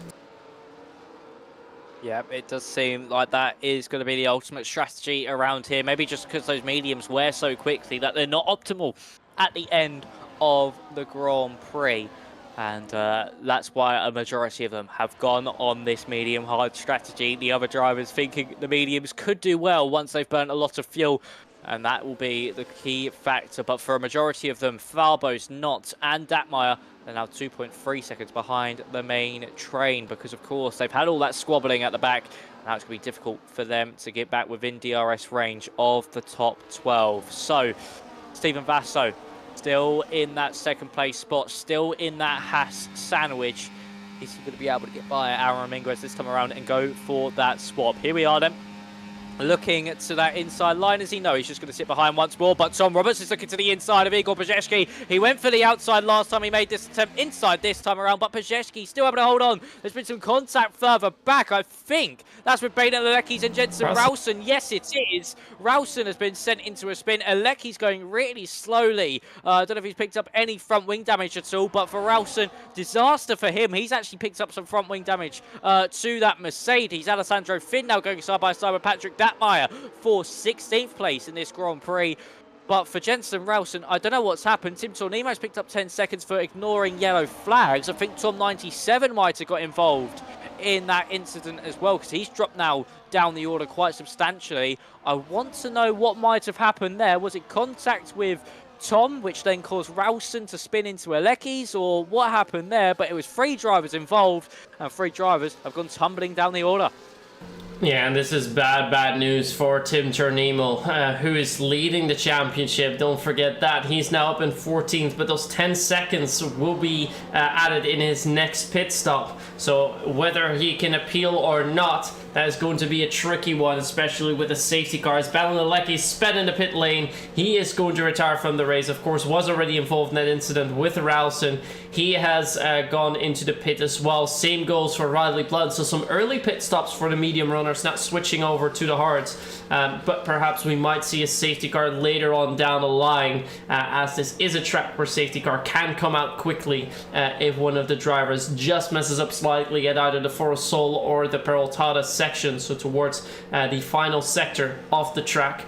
Yeah, it does seem like that is going to be the ultimate strategy around here. Maybe just because those mediums wear so quickly that they're not optimal at the end of the Grand Prix. And that's why a majority of them have gone on this medium hard strategy. The other drivers thinking the mediums could do well once they've burnt a lot of fuel, and that will be the key factor. But for a majority of them, Farbos, Knott, and Datmeyer are now 2.3 seconds behind the main train, because of course they've had all that squabbling at the back. Now it's going to be difficult for them to get back within DRS range of the top 12. So Stephen Vasso still in that second place spot, still in that Haas sandwich. Is he going to be able to get by Aaron Minguez this time around and go for that swap? Here we are then, looking to that inside line. As he knows, he's just going to sit behind once more, but Tom Roberts is looking to the inside of Igor Brzezinski. He went for the outside last time, he made this attempt inside this time around, but Brzezinski still able to hold on. There's been some contact further back, I think. That's with Baden, Alecki's and Jensen Ralston. Yes, it is. Ralston has been sent into a spin. Alecki's going really slowly. I don't know if he's picked up any front wing damage at all, but for Ralston, disaster for him. He's actually picked up some front wing damage to that Mercedes. Alessandro Finn now going side by side with Patrick Datt. Blackmeyer for 16th place in this Grand Prix. But for Jensen Ralston, I don't know what's happened. Tim Tornemo's picked up 10 seconds for ignoring yellow flags. I think Tom97 might have got involved in that incident as well, because he's dropped now down the order quite substantially. I want to know what might have happened there. Was it contact with Tom, which then caused Ralston to spin into Aleckis, or what happened there? But it was 3 drivers involved, and 3 drivers have gone tumbling down the order. Yeah, and this is bad news for Tim Tornemo, who is leading the championship. Don't forget that. He's now up in 14th, but those 10 seconds will be added in his next pit stop. So whether he can appeal or not, that is going to be a tricky one, especially with the safety cars. Balinaleki sped in the pit lane. He is going to retire from the race. Of course, was already involved in that incident with Ralston. He has gone into the pit as well. Same goes for Riley Blood. So some early pit stops for the medium runners, not switching over to the hards. But perhaps we might see a safety car later on down the line, as this is a track where safety car can come out quickly if one of the drivers just messes up slightly at either the Forosol or the Peraltada section, so towards the final sector of the track.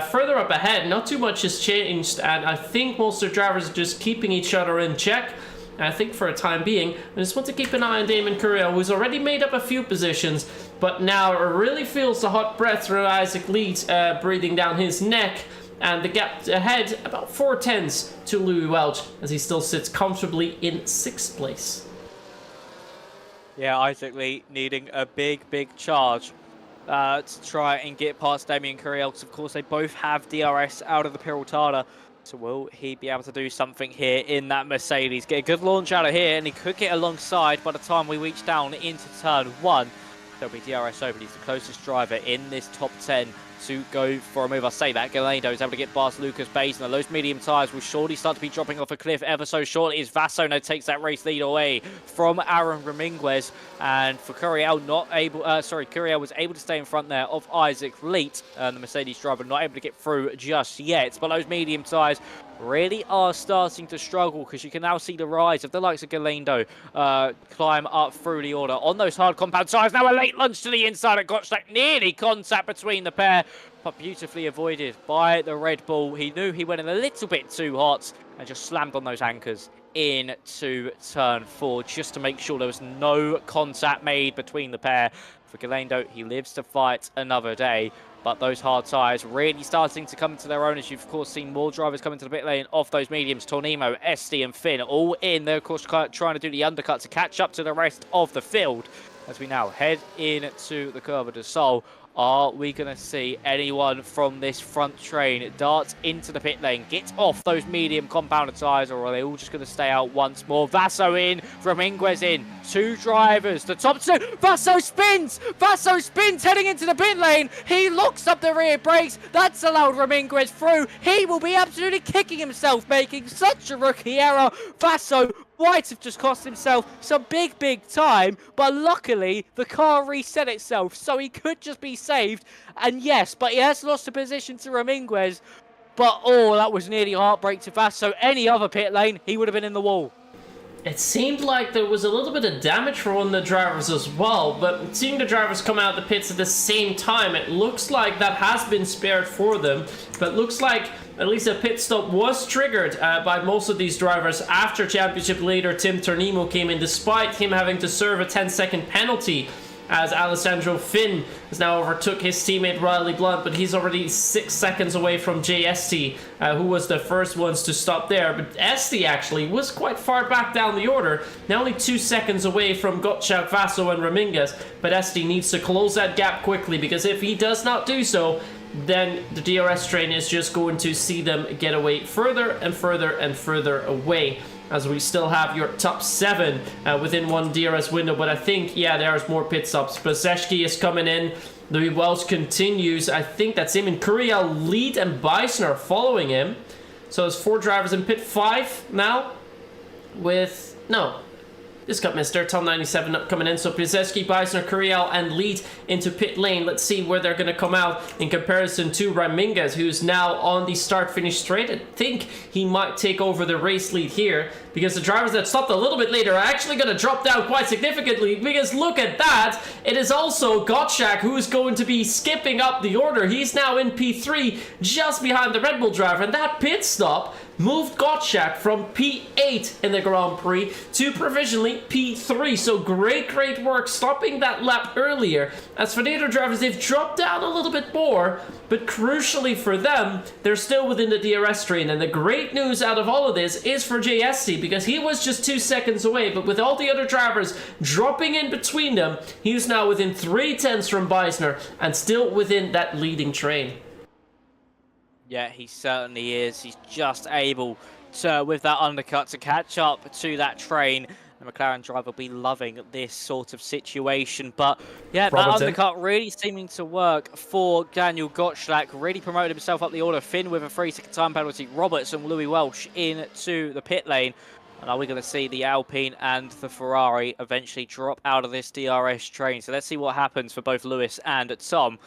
Further up ahead, not too much has changed, and I think most of the drivers are just keeping each other in check. I think for a time being, I just want to keep an eye on Damon Curiel, who's already made up a few positions, but now really feels the hot breath through Isaac Leeds breathing down his neck, and the gap ahead about 4/10 to Louis Welch, as he still sits comfortably in 6th place. Yeah, Isaac Lee needing a big charge to try and get past Damien Curiel, because of course they both have DRS out of the Peraltada. So will he be able to do something here in that Mercedes? Get a good launch out of here, and he could get alongside by the time we reach down into turn 1. There'll be DRS over. He's the closest driver in this top 10 to go for a move. I say that Galeno is able to get past Lucas Bays, and those medium tyres will surely start to be dropping off a cliff ever so shortly as Vaso now takes that race lead away from Aaron Raminguez. And for Curiel, Curiel was able to stay in front there of Isaac Leet, and the Mercedes driver not able to get through just yet. But those medium tyres really are starting to struggle, because you can now see the rise of the likes of Galendo climb up through the order on those hard compound tyres. Now a late lunge to the inside of Gottschalk, nearly contact between the pair, but beautifully avoided by the Red Bull. He knew he went in a little bit too hot and just slammed on those anchors into turn 4 just to make sure there was no contact made between the pair. For Galendo, he lives to fight another day. But those hard tyres really starting to come into their own, as you've, of course, seen more drivers come into the pit lane off those mediums. Tornemo, Esti and Finn all in. They're, of course, trying to do the undercut to catch up to the rest of the field. As we now head into the Curva de Sol, are we going to see anyone from this front train dart into the pit lane, get off those medium compounded tyres, or are they all just going to stay out once more? Vaso in, Raminguez in, 2 drivers, the top 2, Vaso spins heading into the pit lane, he locks up the rear brakes, that's allowed Raminguez through, he will be absolutely kicking himself, making such a rookie error. Vaso might have just cost himself some big time, but luckily the car reset itself, so he could just be saved. And yes, but he has lost a position to Raminguez, but oh, that was nearly a heartbreak to Vaso. Any other pit lane, he would have been in the wall. It seemed like there was a little bit of damage for one of the drivers as well, but seeing the drivers come out of the pits at the same time, it looks like that has been spared for them. But looks like at least a pit stop was triggered by most of these drivers after championship leader Tim Tornemo came in, despite him having to serve a 10-second penalty, as Alessandro Finn has now overtook his teammate Riley Blunt, but he's already 6 seconds away from JST, who was the first ones to stop there. But Esti actually was quite far back down the order, now only 2 seconds away from Gottschalk, Vaso and Raminguez, but Esti needs to close that gap quickly, because if he does not do so, then the DRS train is just going to see them get away further and further away, as we still have your top 7 within one DRS window. But I think, yeah, there's more pit stops. Bezeshki is coming in. Louis Welch continues. I think that's him. And Curiel, Lead and Bison are following him. So there's 4 drivers in pit 5 now. With... no. This got missed there. Tom97 coming in. So Pizeski, Bison, Curiel, and Lead into pit lane. Let's see where they're going to come out in comparison to Raminguez, who's now on the start-finish straight. I think he might take over the race lead here, because the drivers that stopped a little bit later are actually going to drop down quite significantly, because look at that, it is also Gottschalk who is going to be skipping up the order. He's now in P3, just behind the Red Bull driver, and that pit stop moved Gottschalk from P8 in the Grand Prix to provisionally P3. So great work stopping that lap earlier. As for the other drivers, they've dropped down a little bit more, but crucially for them, they're still within the DRS train. And the great news out of all of this is for JST, because he was just 2 seconds away, but with all the other drivers dropping in between them, he's now within 3/10 from Beisner and still within that leading train. Yeah, he certainly is. He's just able to, with that undercut, to catch up to that train. The McLaren driver will be loving this sort of situation. But yeah, that undercut really seeming to work for Daniel Gottschalk. Really promoted himself up the order. Finn with a 3-second time penalty. Roberts and Louis Welch into the pit lane. And are we going to see the Alpine and the Ferrari eventually drop out of this DRS train? So let's see what happens for both Lewis and Tom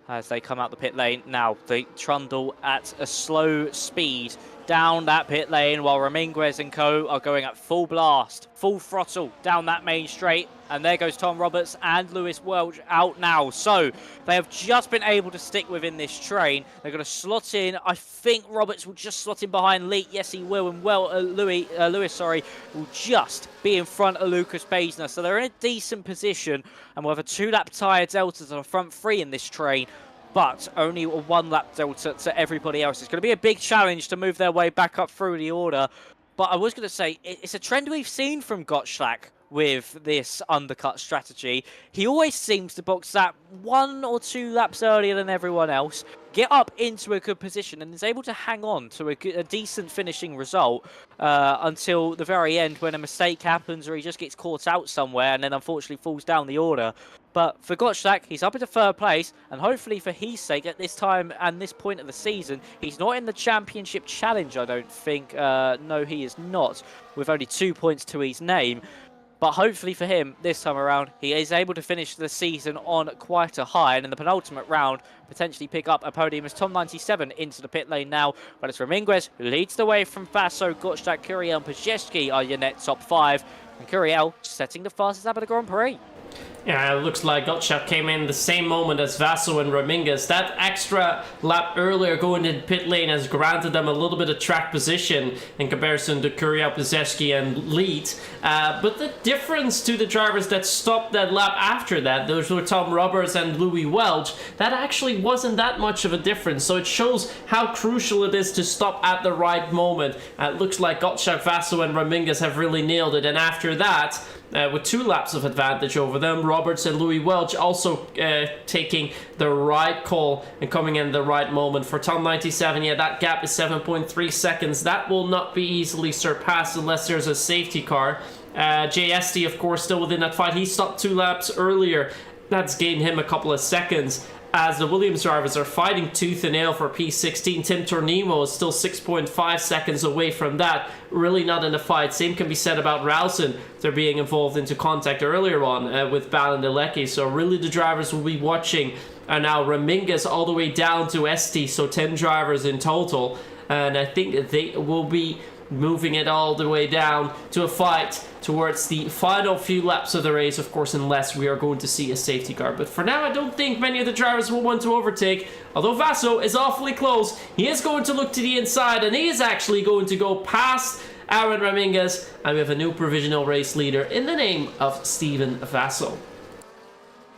as they come out the pit lane. Now, they trundle at a slow speed down that pit lane while Ramirez and co are going at full blast, full throttle down that main straight. And there goes Tom Roberts and Lewis Welch out now. So they have just been able to stick within this train. They're going to slot in. I think Roberts will just slot in behind Lee. Yes, he will. And Lewis will just be in front of Lucas Beisner. So they're in a decent position. And we'll have a 2-lap tyre delta to the front 3 in this train, but only a 1-lap delta to everybody else. It's going to be a big challenge to move their way back up through the order. But I was going to say, it's a trend we've seen from Gottschalk with this undercut strategy. He always seems to box that 1 or 2 laps earlier than everyone else, get up into a good position, and is able to hang on to a decent finishing result until the very end, when a mistake happens or he just gets caught out somewhere and then unfortunately falls down the order. But for Gottschalk, he's up into 3rd place, and hopefully for his sake, at this time and this point of the season, he's not in the championship challenge, I don't think. No, he is not, with only 2 points to his name. But hopefully for him, this time around, he is able to finish the season on quite a high, and in the penultimate round, potentially pick up a podium as Tom97 into the pit lane now. But it's Ramirez who leads the way from Vasso, Gottschalk, Curiel, and Pajewski are your net top 5. And Curiel setting the fastest lap of the Grand Prix. Yeah, it looks like Gottschalk came in the same moment as Vasso and Ramirez. That extra lap earlier going into pit lane has granted them a little bit of track position in comparison to Curiel, Pajewski, and Lead. But the difference to the drivers that stopped that lap after that, those were Tom Roberts and Louis Welch, that actually wasn't that much of a difference. So it shows how crucial it is to stop at the right moment. It looks like Gottschalk, Vasso, and Ramirez have really nailed it. And after that, with 2 laps of advantage over them, Roberts and Louis Welch also taking the right call and coming in the right moment. For Tom97, yeah, that gap is 7.3 seconds. That will not be easily surpassed unless there's a safety car. JST, of course, still within that fight. He stopped 2 laps earlier. That's gained him a couple of seconds, as the Williams drivers are fighting tooth and nail for P16. Tim Tornimo is still 6.5 seconds away from that. Really not in the fight. Same can be said about Rousen. They're being involved into contact earlier on with Bal and Delecki. So really the drivers will be watching. And now Ramirez all the way down to ST. So 10 drivers in total. And I think they will be moving it all the way down to a fight towards the final few laps of the race, of course, unless we are going to see a safety car. But for now, I don't think many of the drivers will want to overtake. Although Vasso is awfully close, he is going to look to the inside, and he is actually going to go past Aaron Ramirez, and we have a new provisional race leader in the name of Steven Vasso.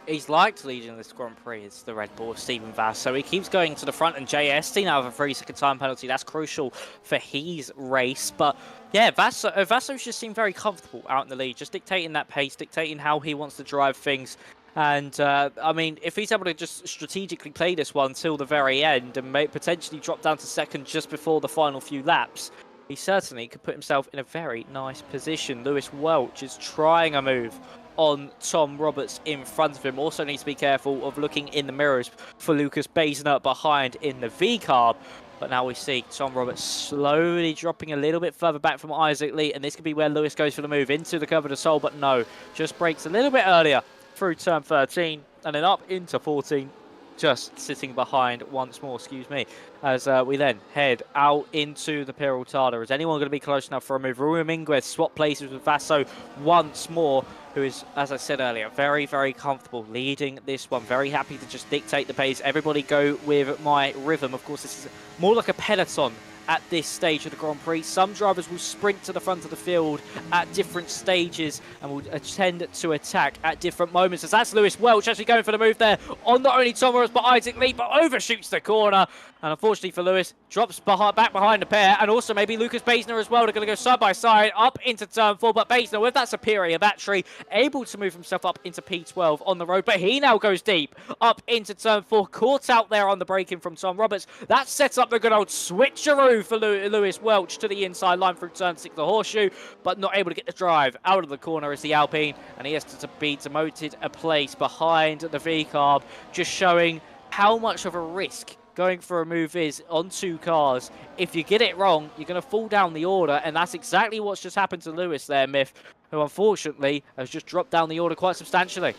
He's liked leading this Grand Prix, it's the Red Bull, Steven Vasso. He keeps going to the front, and JST now with a 3-second time penalty. That's crucial for his race. But yeah, Vasso's just seemed very comfortable out in the lead, just dictating that pace, dictating how he wants to drive things. And I mean, if he's able to just strategically play this one till the very end and may potentially drop down to second just before the final few laps, he certainly could put himself in a very nice position. Lewis Welch is trying a move on Tom Roberts in front of him. Also needs to be careful of looking in the mirrors for Lucas Beisner behind in the V-carb. But now we see Tom Roberts slowly dropping a little bit further back from Isaac Lee, and this could be where Lewis goes for the move into the Curve de Sol, but no, just breaks a little bit earlier through turn 13 and then up into 14. just sitting behind once more, excuse me, as we then head out into the Peraltada. Is anyone going to be close enough for a move? Ruiminguez swap places with Vaso once more, who is, as I said earlier, very, very comfortable leading this one. Very happy to just dictate the pace. Everybody go with my rhythm. Of course, this is more like a peloton at this stage of the Grand Prix. Some drivers will sprint to the front of the field at different stages and will tend to attack at different moments. As that's Lewis Welch actually going for the move there on not only Tom Ross but Isaac Lee, but overshoots the corner. And unfortunately for Lewis, drops back behind the pair, and also maybe Lucas Baisner as well. They're going to go side by side up into turn 4, but Baisner with that superior battery, able to move himself up into P12 on the road, but he now goes deep up into turn 4, caught out there on the braking from Tom Roberts. That sets up the good old switcheroo for Lewis Welch to the inside line through turn 6, the horseshoe, but not able to get the drive out of the corner as the Alpine, and he has to be demoted a place behind the V-Carb, just showing how much of a risk going for a move is on 2 cars. If you get it wrong, you're going to fall down the order, and that's exactly what's just happened to Lewis there, Myth, who unfortunately has just dropped down the order quite substantially.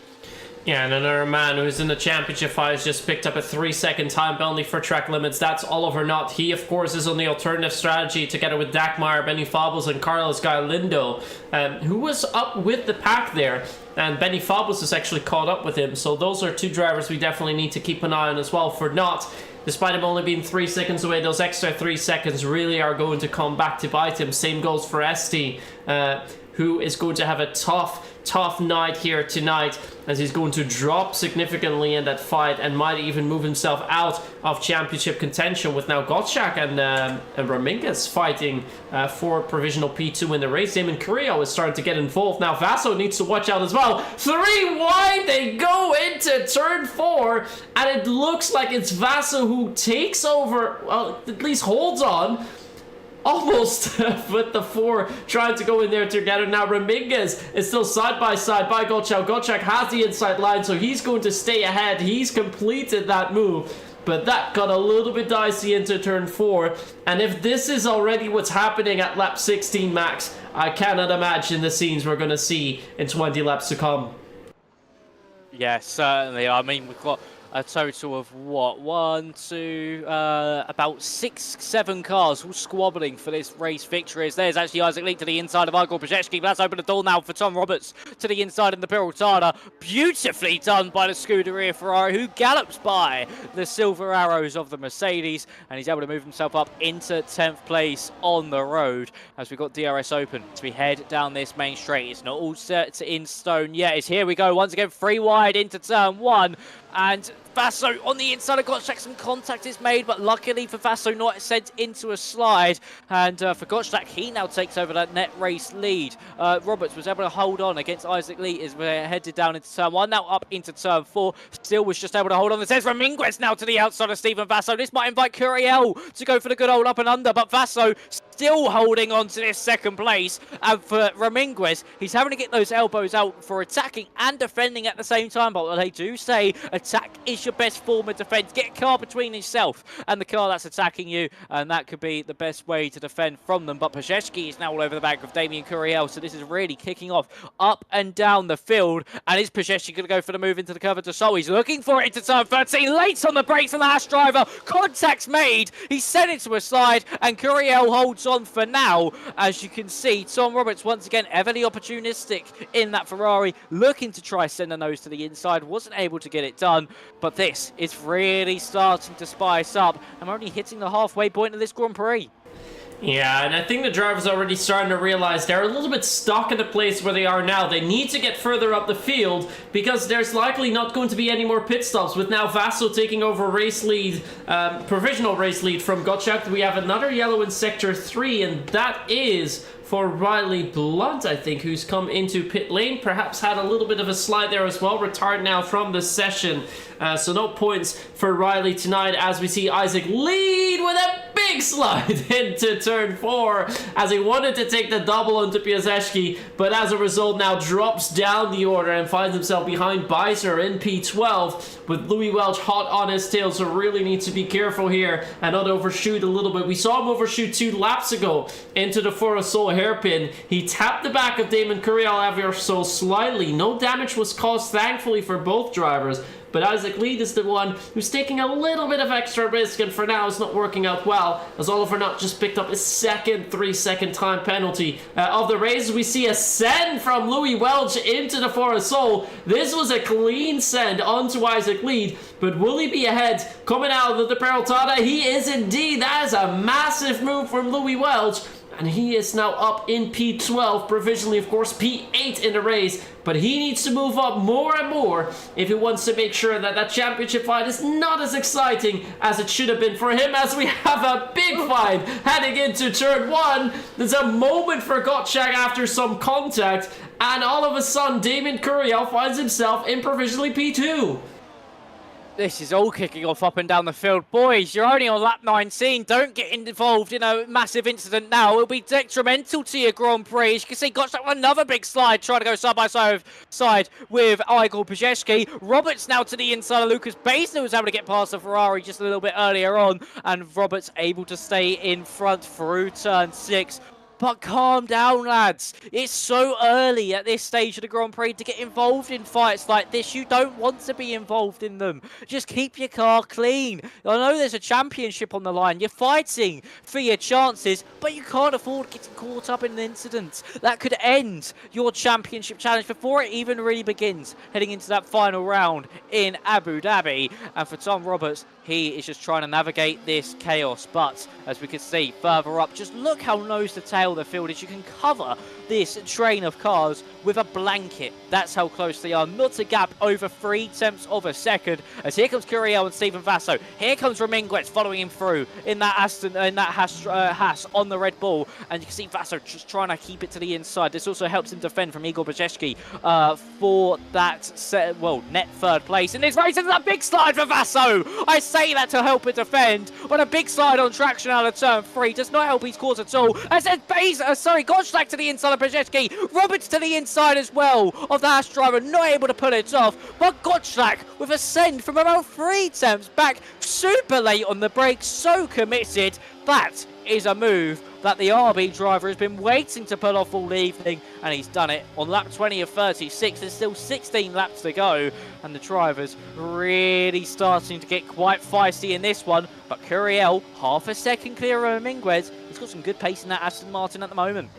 Yeah, and another man who's in the championship fight has just picked up a 3-second time penalty for track limits. That's Oliver Knott. He, of course, is on the alternative strategy together with Dagmar, Benny Fables, and Carlos Galindo, who was up with the pack there. And Benny Fables is actually caught up with him. So those are 2 drivers we definitely need to keep an eye on as well. For Knott, despite him only being 3 seconds away, those extra 3 seconds really are going to come back to bite him. Same goes for Esti, who is going to have a tough night here tonight, as he's going to drop significantly in that fight and might even move himself out of championship contention, with now Gottschalk and Ramirez fighting for provisional P2 in the race. Damon Carrillo is starting to get involved. Now Vaso needs to watch out as well. 3 wide, they go into turn 4, and it looks like it's Vaso who takes over, well, at least holds on, almost with the 4 trying to go in there together. Now Ramirez is still side by side by Gottschalk. Gottschalk has the inside line, so he's going to stay ahead. He's completed that move, but that got a little bit dicey into turn 4. And if this is already what's happening at lap 16 max, I cannot imagine the scenes we're going to see in 20 laps to come. Yeah, certainly. I mean, we've got a total of what, about 6-7 cars all squabbling for this race victory. As there's actually Isaac Lee to the inside of Igor Brzezinski, but that's opened the door now for Tom Roberts to the inside in the Peraltada. Beautifully done by the Scuderia Ferrari, who gallops by the silver arrows of the Mercedes, and he's able to move himself up into 10th place on the road as we've got DRS open as we head down this main straight. It's not all set in stone yet. It's here we go once again, 3 wide into turn 1. And Vaso on the inside of Gottschalk, some contact is made, but luckily for Vaso not sent into a slide. And for Gottschalk, he now takes over that net race lead. Roberts was able to hold on against Isaac Lee as we're headed down into turn 1, now up into turn 4. Still was just able to hold on. There's Ramirez now to the outside of Stephen Vaso. This might invite Curiel to go for the good old up and under, but Vaso still holding on to this 2nd place. And for Ramirez, he's having to get those elbows out for attacking and defending at the same time. But what they do say, attack is your best form of defense. Get a car between yourself and the car that's attacking you, and that could be the best way to defend from them. But Pazeshki is now all over the back of Damien Curiel, so this is really kicking off up and down the field. And is Pazeshki going to go for the move into the cover to Sol? He's looking for it into turn 13. Late on the brakes from the Haas driver. Contact's made. He's sent it to a slide, and Curiel holds on for now. As you can see, Tom Roberts once again heavily opportunistic in that Ferrari, looking to try send a nose to the inside. Wasn't able to get it done, but this is really starting to spice up, and we're only hitting the halfway point of this Grand Prix. Yeah, and I think the drivers are already starting to realize they're a little bit stuck in the place where they are now. They need to get further up the field because there's likely not going to be any more pit stops. With now Vaso taking over race lead, provisional race lead from Gottschalk, we have another yellow in sector 3, and that is for Riley Blunt, I think, who's come into pit lane. Perhaps had a little bit of a slide there as well. Retired now from the session. So no points for Riley tonight as we see Isaac lead with a big slide into turn 4 as he wanted to take the double onto Piasecki, but as a result now drops down the order and finds himself behind Beiser in P12 with Louis Welch hot on his tail. So really needs to be careful here and not overshoot a little bit. We saw him overshoot 2 laps ago into the Forosol hairpin. He tapped the back of Damon Curiel ever so slightly. No damage was caused, thankfully, for both drivers. but Isaac Lead is the one who's taking a little bit of extra risk, and for now it's not working out well, as Oliver Nutt just picked up his second 3-second time penalty of the race. We see a send from Louis Welch into the Forest Soul. This was a clean send onto Isaac Lead, but will he be ahead coming out of the Peraltada? He is indeed. That is a massive move from Louis Welch, and he is now up in P12, provisionally of course P8 in the race, but he needs to move up more and more if he wants to make sure that that championship fight is not as exciting as it should have been for him, as we have a big fight heading into turn 1. There's a moment for Gottschalk after some contact, and all of a sudden Damien Curiel finds himself in provisionally P2. This is all kicking off up and down the field. Boys, you're only on lap 19. Don't get involved in a massive incident now. It'll be detrimental to your Grand Prix. As you can see, Gottschalk with another big slide, trying to go side by side with Igor Pajewski. Roberts now to the inside of Lucas Basin, who was able to get past the Ferrari just a little bit earlier on. And Roberts able to stay in front through turn 6. But calm down, lads. It's so early at this stage of the Grand Prix to get involved in fights like this. You don't want to be involved in them. Just keep your car clean. I know there's a championship on the line. You're fighting for your chances, but you can't afford getting caught up in an incident that could end your championship challenge before it even really begins, heading into that final round in Abu Dhabi. And for Tom Roberts, he is just trying to navigate this chaos. But as we can see further up, just look how nose to tail the field is. You can cover this train of cars with a blanket. That's how close they are. Not a gap over 3/10 of a second. As here comes Curiel and Stephen Vasso. Here comes Raminguez following him through in that Haas on the Red Bull. And you can see Vasso just trying to keep it to the inside. This also helps him defend from Igor Brzezski for that net third place in this race. And a big slide for Vasso. I say that to help it defend, but a big slide on traction out of turn 3 does not help his cause at all. As then Gottschalk to the inside of Brzezski. Roberts to the inside as well of the Haas driver, not able to pull it off. But Gottschalk with a send from about 3 back, super late on the brakes, so committed. That is a move that the RB driver has been waiting to pull off all evening, and he's done it on lap 20 of 36. There's still 16 laps to go, and the drivers really starting to get quite feisty in this one. But Curiel, half a second clear of Raminguez. He's got some good pace in that Aston Martin at the moment.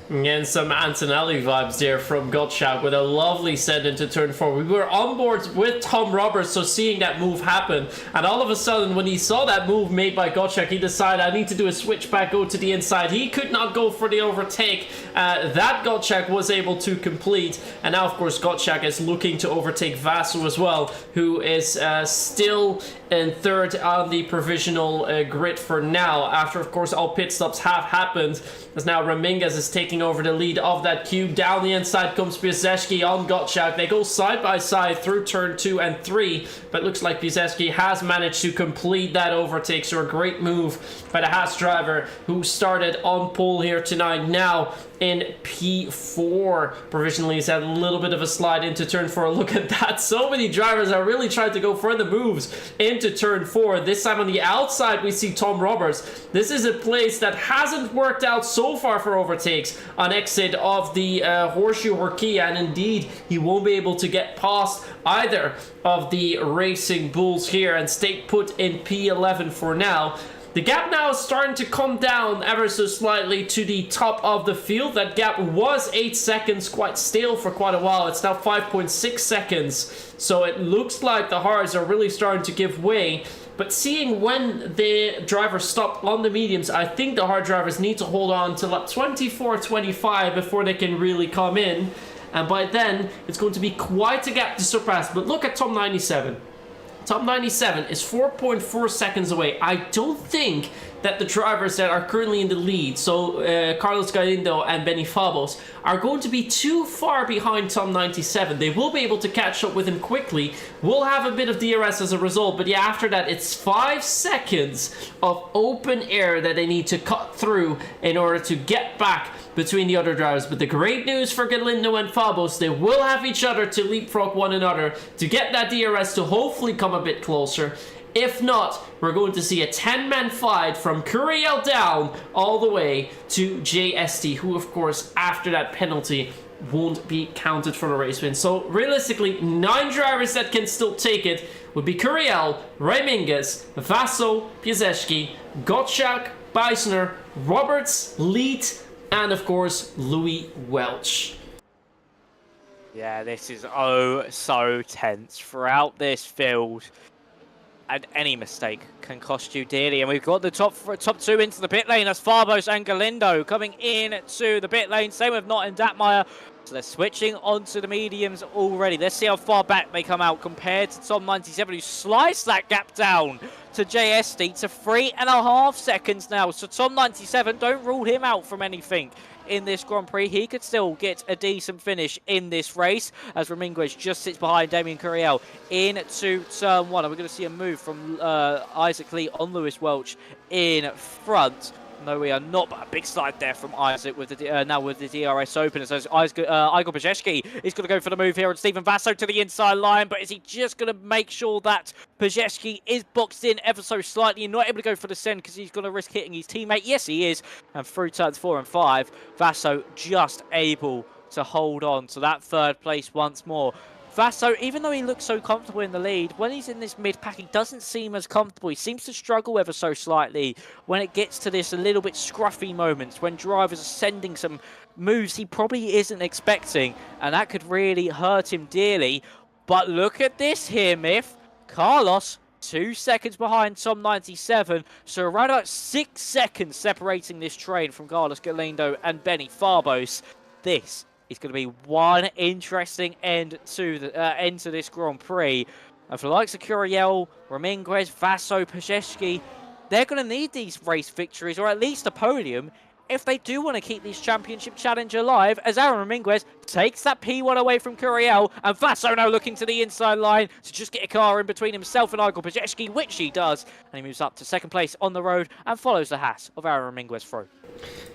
And some Antonelli vibes there from Gottschalk with a lovely send into turn 4. We were on board with Tom Roberts, so seeing that move happen, and all of a sudden when he saw that move made by Gottschalk, he decided, I need to do a switchback, go to the inside. He could not go for the overtake that Gottschalk was able to complete, and now of course Gottschalk is looking to overtake Vasso as well, who is still in third on the provisional grid for now, after of course all pit stops have happened, as now Raminguez is taking over the lead of that queue. Down the inside comes Piasecki on Gottschalk. They go side by side through turn 2 and 3, but looks like Piasecki has managed to complete that overtake, so a great move by the Haas driver who started on pole here tonight, now in P4. Provisionally he's had a little bit of a slide into turn 4. Look at that, so many drivers are really trying to go for the moves into turn 4. This time on the outside we see Tom Roberts. This is a place that hasn't worked out so far for overtakes on exit of the Horseshoe Horkia, and indeed he won't be able to get past either of the Racing Bulls here and stay put in P11 for now. The gap now is starting to come down ever so slightly to the top of the field. That gap was 8 seconds, quite stale for quite a while. It's now 5.6 seconds. So it looks like the hards are really starting to give way. But seeing when the drivers stop on the mediums, I think the hard drivers need to hold on till lap 24, 25 before they can really come in. And by then, it's going to be quite a gap to surpass. But look at Tom 97. Top 97 is 4.4 seconds away. I don't think that the drivers that are currently in the lead, so Carlos Galindo and Benny Fabos, are going to be too far behind Tom 97. They will be able to catch up with him quickly. We'll have a bit of DRS as a result, but yeah, after that, it's 5 seconds of open air that they need to cut through in order to get back between the other drivers. But the great news for Galindo and Fabos, they will have each other to leapfrog one another to get that DRS to hopefully come a bit closer. If not, we're going to see a 10-man fight from Curiel down all the way to JST, who of course after that penalty won't be counted for the race win. So realistically, 9 drivers that can still take it would be Curiel, Reminges, Vaso, Piasecki, Gottschalk, Beisner, Roberts, Leet, and of course Louis Welch. Yeah, this is oh so tense throughout this field. And any mistake can cost you dearly. And we've got the top two into the pit lane. That's Farbos and Galindo coming in to the pit lane. Same with Nott and Datmeyer. So they're switching onto the mediums already. Let's see how far back they come out compared to Tom 97, who sliced that gap down to JSD to 3.5 seconds now. So Tom 97, don't rule him out from anything in this Grand Prix. He could still get a decent finish in this race as Reminguez just sits behind Damien Curiel into turn 1. And we're going to see a move from Isaac Lee on Lewis Welch in front. No, we are not, but a big slide there from Isaac with the now with the DRS open. So Igor Pazeshki is going to go for the move here on Stephen Vaso to the inside line, but is he just going to make sure that Pazeshki is boxed in ever so slightly and not able to go for the send because he's going to risk hitting his teammate? Yes, he is. And through turns 4 and 5, Vaso just able to hold on to that third place once more. Vaso, even though he looks so comfortable in the lead, when he's in this mid-pack, he doesn't seem as comfortable. He seems to struggle ever so slightly when it gets to this a little bit scruffy moments, when drivers are sending some moves he probably isn't expecting, and that could really hurt him dearly. But look at this here, Myth. Carlos, 2 seconds behind Tom 97, so around about 6 seconds separating this train from Carlos Galindo and Benny Farbos. This is going to be one interesting end to this Grand Prix. And for the likes of Curiel, Reminguez, Vaso, Pazeshki, they're going to need these race victories, or at least a podium, if they do want to keep this championship challenge alive, as Aaron Reminguez takes that P1 away from Curiel, and Vaso now looking to the inside line to just get a car in between himself and Igor Pazeshki, which he does, and he moves up to second place on the road and follows the Haas of Aaron Reminguez through.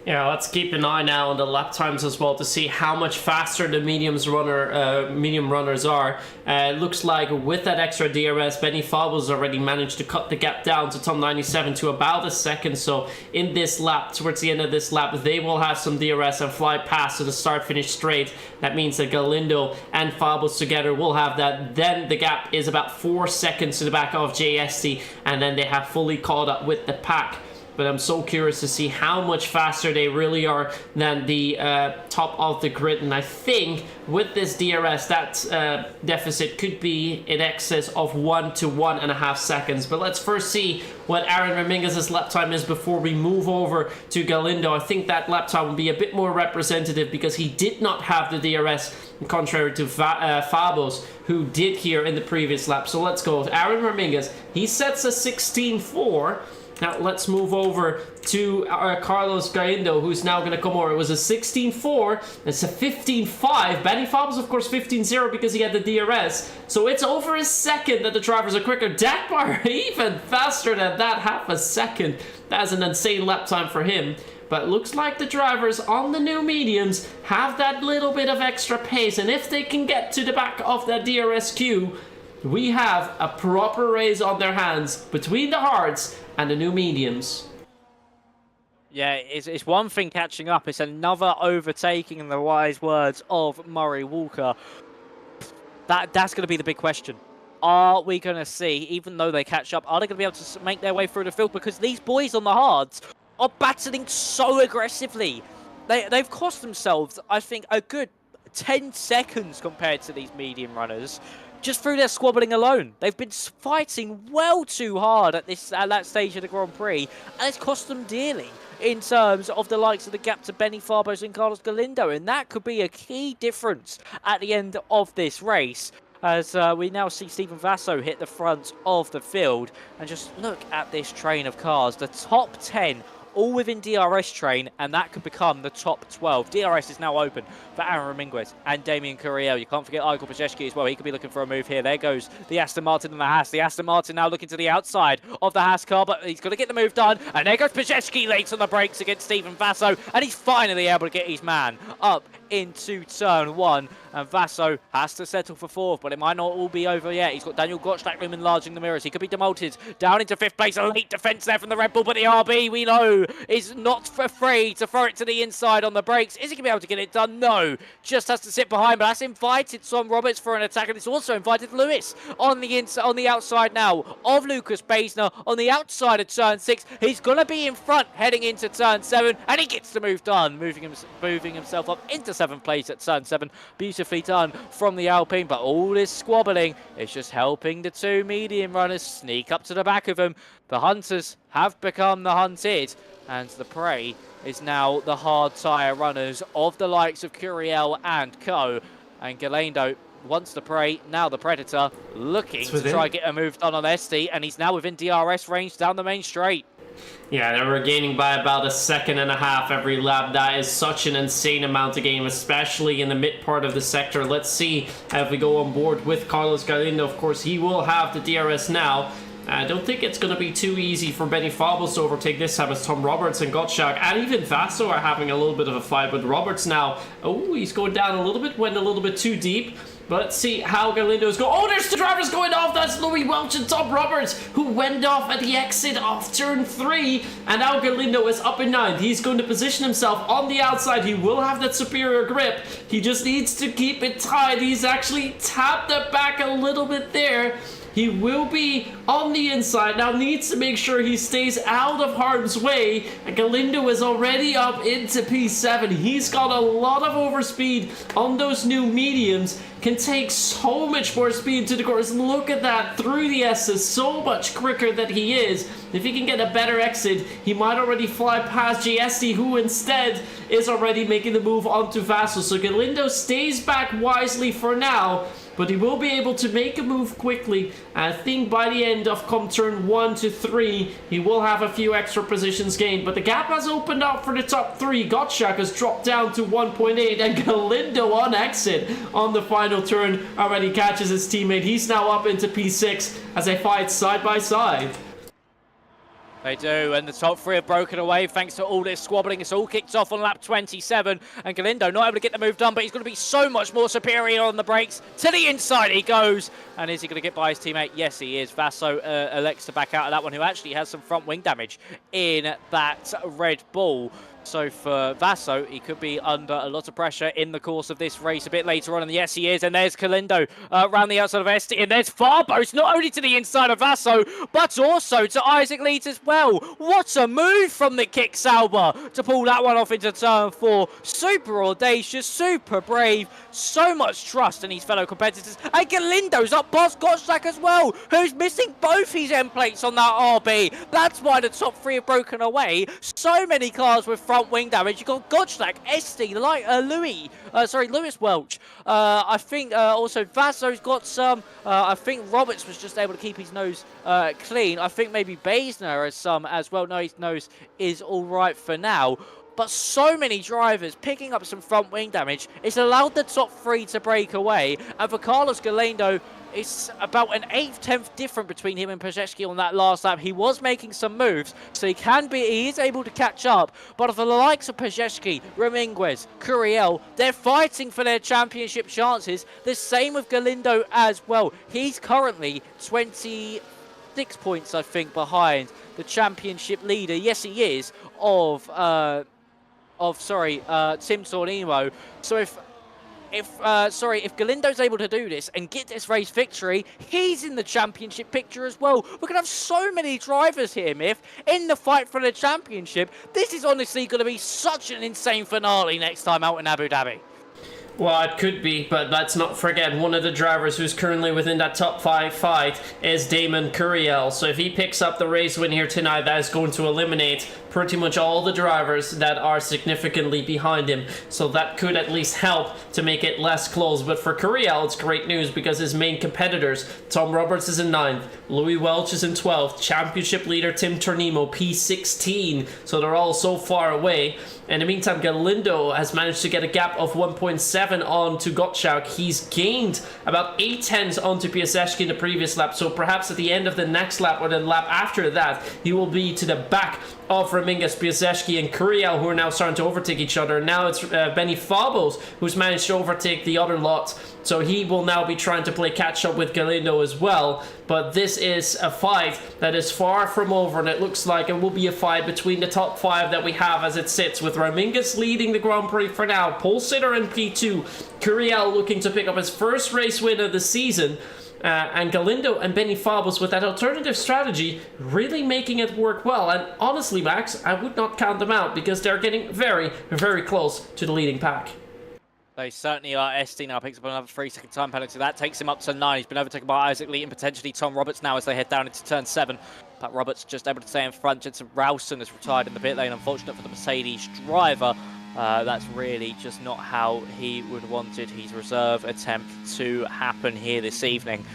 Yeah, let's keep an eye now on the lap times as well to see how much faster the medium runners are. It looks like with that extra DRS, Benny Farbos already managed to cut the gap down to Tom 97 to about a second. So in this lap, towards the end of this lap, they will have some DRS and fly past to the start-finish straight. That means that Galindo and Farbos together will have that. Then the gap is about 4 seconds to the back of JST, and then they have fully caught up with the pack. But I'm so curious to see how much faster they really are than the top of the grid. And I think with this DRS, that deficit could be in excess of 1 to 1.5 seconds. But let's first see what Aaron Reminguez's lap time is before we move over to Galindo. I think that lap time will be a bit more representative because he did not have the DRS, contrary to Farbos, who did here in the previous lap. So let's go. Aaron Reminguez, he sets a 16.4. Now let's move over to Carlos Galindo, who's now going to come over. It was a 16.4. It's a 15.5. Benny Farbos, of course, 15.0 because he had the DRS. So it's over a second that the drivers are quicker. Datmeyer even faster than that, half a second. That's an insane lap time for him. But it looks like the drivers on the new mediums have that little bit of extra pace. And if they can get to the back of that DRS queue, we have a proper race on their hands between the hards and the new mediums. Yeah, it's one thing catching up, it's another overtaking, in the wise words of Murray Walker. That's going to be the big question. Are we going to see, even though they catch up, are they going to be able to make their way through the field? Because these boys on the hards are battling so aggressively. They've cost themselves, I think, a good 10 seconds compared to these medium runners. Just through their squabbling alone. They've been fighting well too hard at that stage of the Grand Prix, and it's cost them dearly in terms of the likes of the gap to Benny Farbos and Carlos Galindo, and that could be a key difference at the end of this race, as we now see Stephen Vaso hit the front of the field. And just look at this train of cars, the top 10 all within DRS train, and that could become the top 12. DRS is now open for Aaron Reminguez and Damien Curiel. You can't forget Igor Pazeshki as well. He could be looking for a move here. There goes the Aston Martin and the Haas. The Aston Martin now looking to the outside of the Haas car, but he's got to get the move done. And there goes Pazeshki late on the brakes against Stephen Vaso, and he's finally able to get his man up into turn 1, and Vaso has to settle for 4th, but it might not all be over yet. He's got Daniel Gottschalk enlarging the mirrors. He could be demoted down into 5th place. A late defense there from the Red Bull, but the RB, we know, is not afraid to throw it to the inside on the brakes. Is he going to be able to get it done? No. Just has to sit behind, but that's invited Tom Roberts for an attack, and it's also invited Lewis on the outside now of Lucas Basner on the outside of turn 6. He's going to be in front heading into turn 7, and he gets the move done, moving himself up into 7th place at turn 7. Beautifully done from the Alpine, but all this squabbling is just helping the 2 medium runners sneak up to the back of him. The hunters have become the hunted, and the prey is now the hard tyre runners of the likes of Curiel and Co. And Galendo, once the prey, now the predator, looking to try and get a move done on SD, and he's now within DRS range down the main straight. Yeah, they're regaining by about 1.5 seconds every lap. That is such an insane amount of game, especially in the mid part of the sector. Let's see if we go on board with Carlos Galindo. Of course, he will have the DRS now. I don't think it's going to be too easy for Benny Fabels to overtake this time, as Tom Roberts and Gottschalk and even Vaso are having a little bit of a fight with Roberts now. Oh, he's going down a little bit, went a little bit too deep. But let's see how Galindo's going. Oh, there's 2 drivers going off. That's Louis Welch and Tom Roberts, who went off at the exit of turn 3. And now Galindo is up in 9th. He's going to position himself on the outside. He will have that superior grip. He just needs to keep it tight. He's actually tapped it back a little bit there. He will be on the inside. Now needs to make sure he stays out of harm's way. And Galindo is already up into P7. He's got a lot of overspeed on those new mediums. Can take so much more speed to the course. Look at that through the S's. So much quicker than he is. If he can get a better exit, he might already fly past GSD, who instead is already making the move onto Vaso. So Galindo stays back wisely for now, but he will be able to make a move quickly. I think by the end of turn 1 to 3, he will have a few extra positions gained. But the gap has opened up for the top 3. Gottschalk has dropped down to 1.8, and Galindo on exit on the final turn already catches his teammate. He's now up into P6 as they fight side by side. They do, and the top 3 have broken away thanks to all this squabbling. It's all kicked off on lap 27, and Galindo not able to get the move done, but he's going to be so much more superior on the brakes. To the inside he goes, and is he going to get by his teammate? Yes, he is. Vaso elects to back out of that one, who actually has some front wing damage in that Red Bull. So for Vaso, he could be under a lot of pressure in the course of this race a bit later on. And yes, he is. And there's Galindo around the outside of Esti. And there's Farbos, not only to the inside of Vaso, but also to Isaac Leeds as well. What a move from the Kick Sauber to pull that one off into turn 4. Super audacious, super brave, so much trust in his fellow competitors. And Galindo's up past Gottschalk as well, who's missing both his end plates on that RB. That's why the top 3 have broken away. So many cars with front wing damage. You've got Gottschalk, Esti, Lewis Welch. I think also Vaso's got some. I think Roberts was just able to keep his nose clean. I think maybe Basner has some as well. No, his nose is all right for now. But so many drivers picking up some front wing damage. It's allowed the top 3 to break away. And for Carlos Galindo, it's about an 1/8, 10th difference between him and Pazeczki on that last lap. He was making some moves, so he is able to catch up. But for the likes of Pazeczki, Raminguez, Curiel, they're fighting for their championship chances. The same with Galindo as well. He's currently 26 points, I think, behind the championship leader. Yes, he is, of Tim Tornimo. So if Galindo's able to do this and get this race victory, he's in the championship picture as well. We're going to have so many drivers here, Myth, in the fight for the championship. This is honestly going to be such an insane finale next time out in Abu Dhabi. Well, it could be, but let's not forget one of the drivers who's currently within that top 5 fight is Damon Curiel. So if he picks up the race win here tonight, that is going to eliminate pretty much all the drivers that are significantly behind him. So that could at least help to make it less close. But for Curiel, it's great news because his main competitors, Tom Roberts is in 9th, Louis Welch is in 12th, championship leader Tim Tornimo P16. So they're all so far away. In the meantime, Galindo has managed to get a gap of 1.7 on to Gottschalk. He's gained about 8 tenths onto PSGL in the previous lap, so perhaps at the end of the next lap or the lap after that, he will be to the back of Ramingas, PSGL, and Curiel, who are now starting to overtake each other. Now it's Benny Fabos who's managed to overtake the other lot, so he will now be trying to play catch-up with Galindo as well. But this is a fight that is far from over, and it looks like it will be a fight between the top 5 that we have as it sits, with Ramingas leading the Grand Prix for now, Pole Sitter in P2, Curiel looking to pick up his first race win of the season, and Galindo and Benny Fabos with that alternative strategy really making it work well. And honestly, Max, I would not count them out because they're getting very, very close to the leading pack. They certainly are. SD now picks up another 3-second time penalty. That takes him up to 9. He's been overtaken by Isaac Lee and potentially Tom Roberts now as they head down into turn 7. But Roberts just able to stay in front. Jensen Rowson has retired in the pit lane. Unfortunate for the Mercedes driver. That's really just not how he would wanted his reserve attempt to happen here this evening.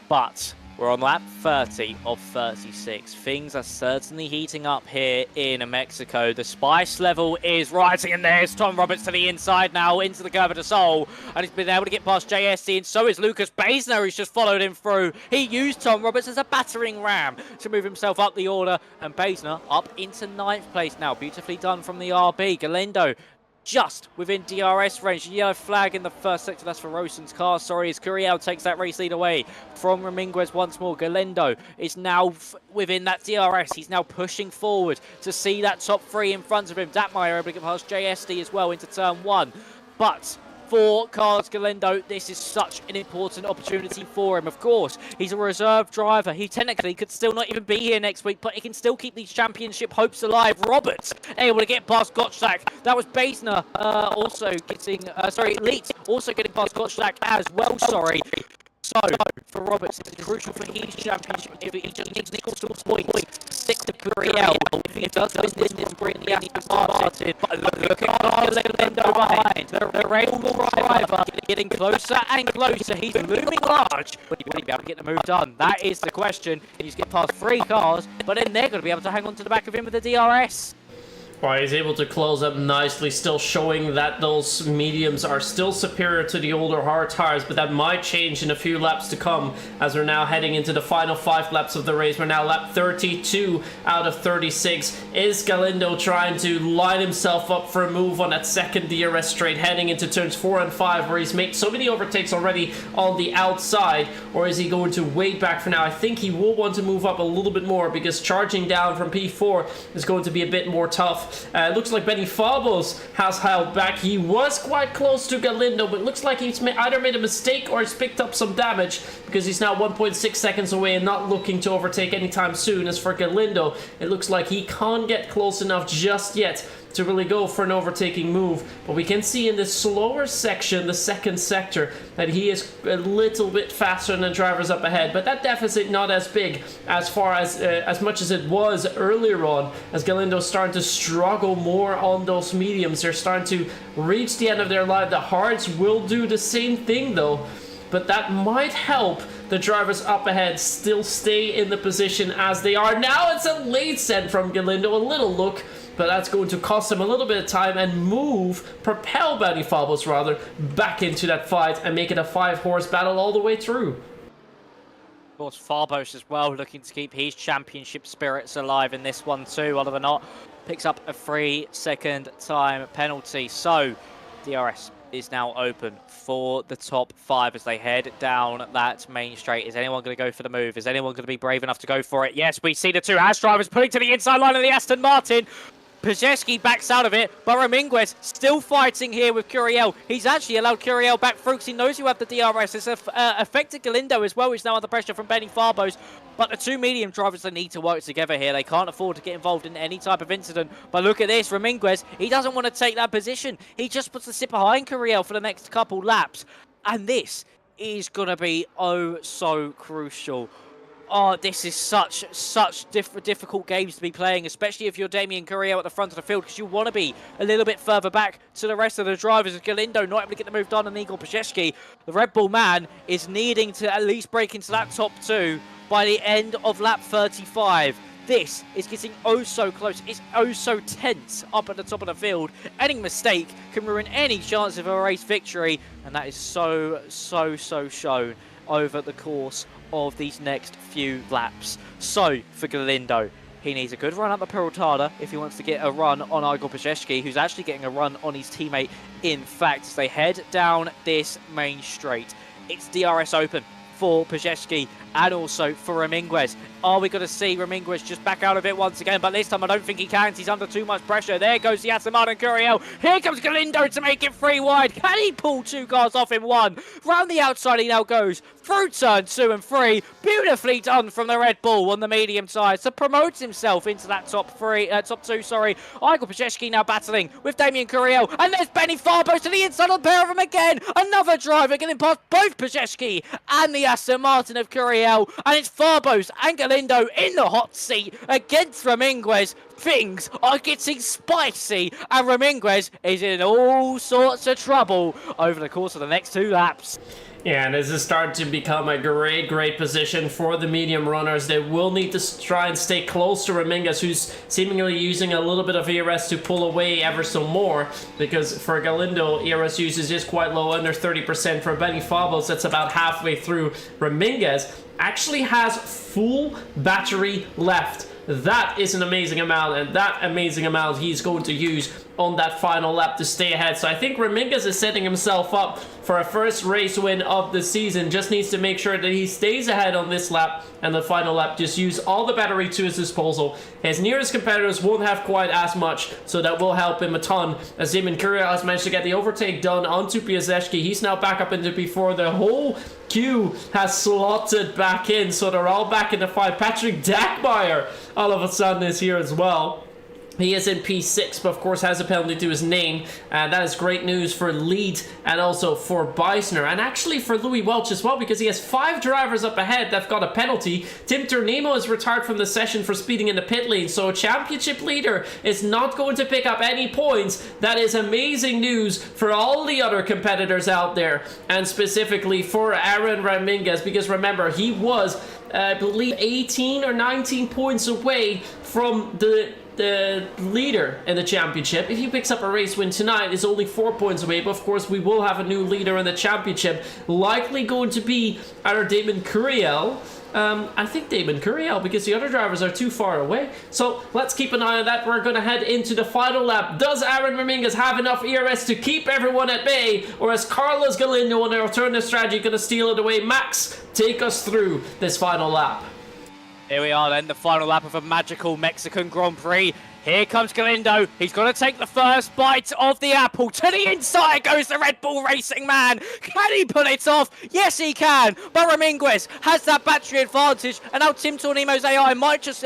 But we're on lap 30 of 36. Things are certainly heating up here in Mexico. The spice level is rising, and there's Tom Roberts to the inside now into the Curva de Sol, and he's been able to get past JSC, and so is Lucas Baisner, who's just followed him through. He used Tom Roberts as a battering ram to move himself up the order, and Baisner up into 9th place now. Beautifully done from the RB. Galindo just within DRS range. Yellow flag in the first sector. That's for Roson's car. Sorry, as Curiel takes that race lead away from Raminguez once more. Galindo is now within that DRS. He's now pushing forward to see that top 3 in front of him. Datmeyer able to get past JSD as well into turn 1. But for Carlos Galindo, this is such an important opportunity for him. Of course, he's a reserve driver. He technically could still not even be here next week, but he can still keep these championship hopes alive. Roberts able to get past Gottschalk. That was Baisner also getting, Leet also getting past Gottschalk as well, sorry. So, for Roberts, it's crucial for his championship. If he just needs an equal points to stick to Curiel. If he does win this, will bring the Aston Martin. But look at Galindo behind. The Red Bull driver getting closer and closer. He's looming large. Will he be able to get the move done? That is the question. He's getting past 3 cars, but then they're going to be able to hang on to the back of him with the DRS. Well, he's able to close up nicely, still showing that those mediums are still superior to the older hard tires, but that might change in a few laps to come as we're now heading into the final 5 laps of the race. We're now lap 32 out of 36. Is Galindo trying to line himself up for a move on that second DRS straight heading into turns 4 and 5 where he's made so many overtakes already on the outside, or is he going to wait back for now? I think he will want to move up a little bit more because charging down from P4 is going to be a bit more tough. It looks like Benny Fabos has held back. He was quite close to Galindo, but it looks like he's either made a mistake or he's picked up some damage because he's now 1.6 seconds away and not looking to overtake anytime soon. As for Galindo, it looks like he can't get close enough just yet to really go for an overtaking move, but we can see in this slower section, the second sector, that he is a little bit faster than drivers up ahead, but that deficit not as big as far as much as it was earlier on, as Galindo's starting to struggle more on those mediums. They're starting to reach the end of their life. The hards will do the same thing though, but that might help the drivers up ahead still stay in the position as they are. Now it's a late send from Galindo, a little look, but that's going to cost him a little bit of time and propel Benny Fabos rather, back into that fight and make it a 5-horse battle all the way through. Of course, Fabos as well, looking to keep his championship spirits alive in this one too. Oliver Knott picks up a 3-second time penalty. So, DRS is now open for the top 5 as they head down that main straight. Is anyone going to go for the move? Is anyone going to be brave enough to go for it? Yes, we see the 2 Haas drivers pulling to the inside line of the Aston Martin. Pajewski backs out of it, but Raminguez still fighting here with Curiel. He's actually allowed Curiel back through because he knows you have the DRS. It's affected Galindo as well, who's now under pressure from Benny Fabos. But the 2 medium drivers, they need to work together here. They can't afford to get involved in any type of incident. But look at this, Raminguez, he doesn't want to take that position. He just wants to sit behind Curiel for the next couple laps. And this is going to be oh so crucial. Oh, this is such difficult games to be playing, especially if you're Damien Curiel at the front of the field, because you want to be a little bit further back to the rest of the drivers. Galindo not able to get the move done on Igor Pajewski. The Red Bull man is needing to at least break into that top 2 by the end of lap 35. This is getting oh so close. It's oh so tense up at the top of the field. Any mistake can ruin any chance of a race victory, and that is so shown over the course of these next few laps. So for Galindo, he needs a good run up the Perotada if he wants to get a run on Igor Pazeshki, who's actually getting a run on his teammate. In fact, as they head down this main straight, it's DRS open for Pazeshki and also for Raminguez. Are we going to see Raminguez just back out of it once again? But this time I don't think he can. He's under too much pressure. There goes the Aston Martin Curiel. Here comes Galindo to make it 3 wide. Can he pull 2 cars off in 1? Round the outside he now goes through turn 2 and 3. Beautifully done from the Red Bull on the medium side to promote himself into that top 2. Igor Pazeshki now battling with Damien Curiel. And there's Benny Farbos to the inside of the pair of them again. Another driver getting past both Pazeshki and the Aston Martin of Curiel. And it's Farbos and Galindo in the hot seat against Raminguez. Things are getting spicy and Raminguez is in all sorts of trouble over the course of the next 2 laps. Yeah, and this is starting to become a great position for the medium runners. They will need to try and stay close to Raminguez, who's seemingly using a little bit of ERS to pull away ever so more, because for Galindo, ERS usage is quite low, under 30%. For Benny Fabos, that's about halfway through. Raminguez actually has full battery left. That is an amazing amount, and that amazing amount he's going to use on that final lap to stay ahead. So I think Raminguez is setting himself up for a first race win of the season. Just needs to make sure that he stays ahead on this lap and the final lap. Just use all the battery to his disposal. His nearest competitors won't have quite as much, so that will help him a ton. As Damon Courier has managed to get the overtake done onto Piaseczki. He's now back up into P4. The whole queue has slotted back in, so they're all back in the fight. Patrick Dackmeyer all of a sudden is here as well. He is in P6, but of course has a penalty to his name, and that is great news for Lead and also for Beisner, and actually for Louis Welch as well, because he has 5 drivers up ahead that've got a penalty. Tim Turnemo is retired from the session for speeding in the pit lane, so a championship leader is not going to pick up any points. That is amazing news for all the other competitors out there, and specifically for Aaron Raminguez, because remember, he was, I believe, 18 or 19 points away from the leader in the championship. If he picks up a race win tonight, is only 4 points away, but of course we will have a new leader in the championship, likely going to be either Damon Curiel. I think Damon Curiel, because the other drivers are too far away. So let's keep an eye on that. We're going to head into the final lap. Does Aaron Raminguez have enough ERS to keep everyone at bay, or is Carlos Galindo on an alternative strategy going to steal it away? Max, take us through this final lap. Here we are then, the final lap of a magical Mexican Grand Prix. Here comes Galindo. He's got to take the first bite of the apple. To the inside goes the Red Bull Racing man. Can he pull it off? Yes, he can. But Raminguez has that battery advantage. And now Tim Tornemo's AI might just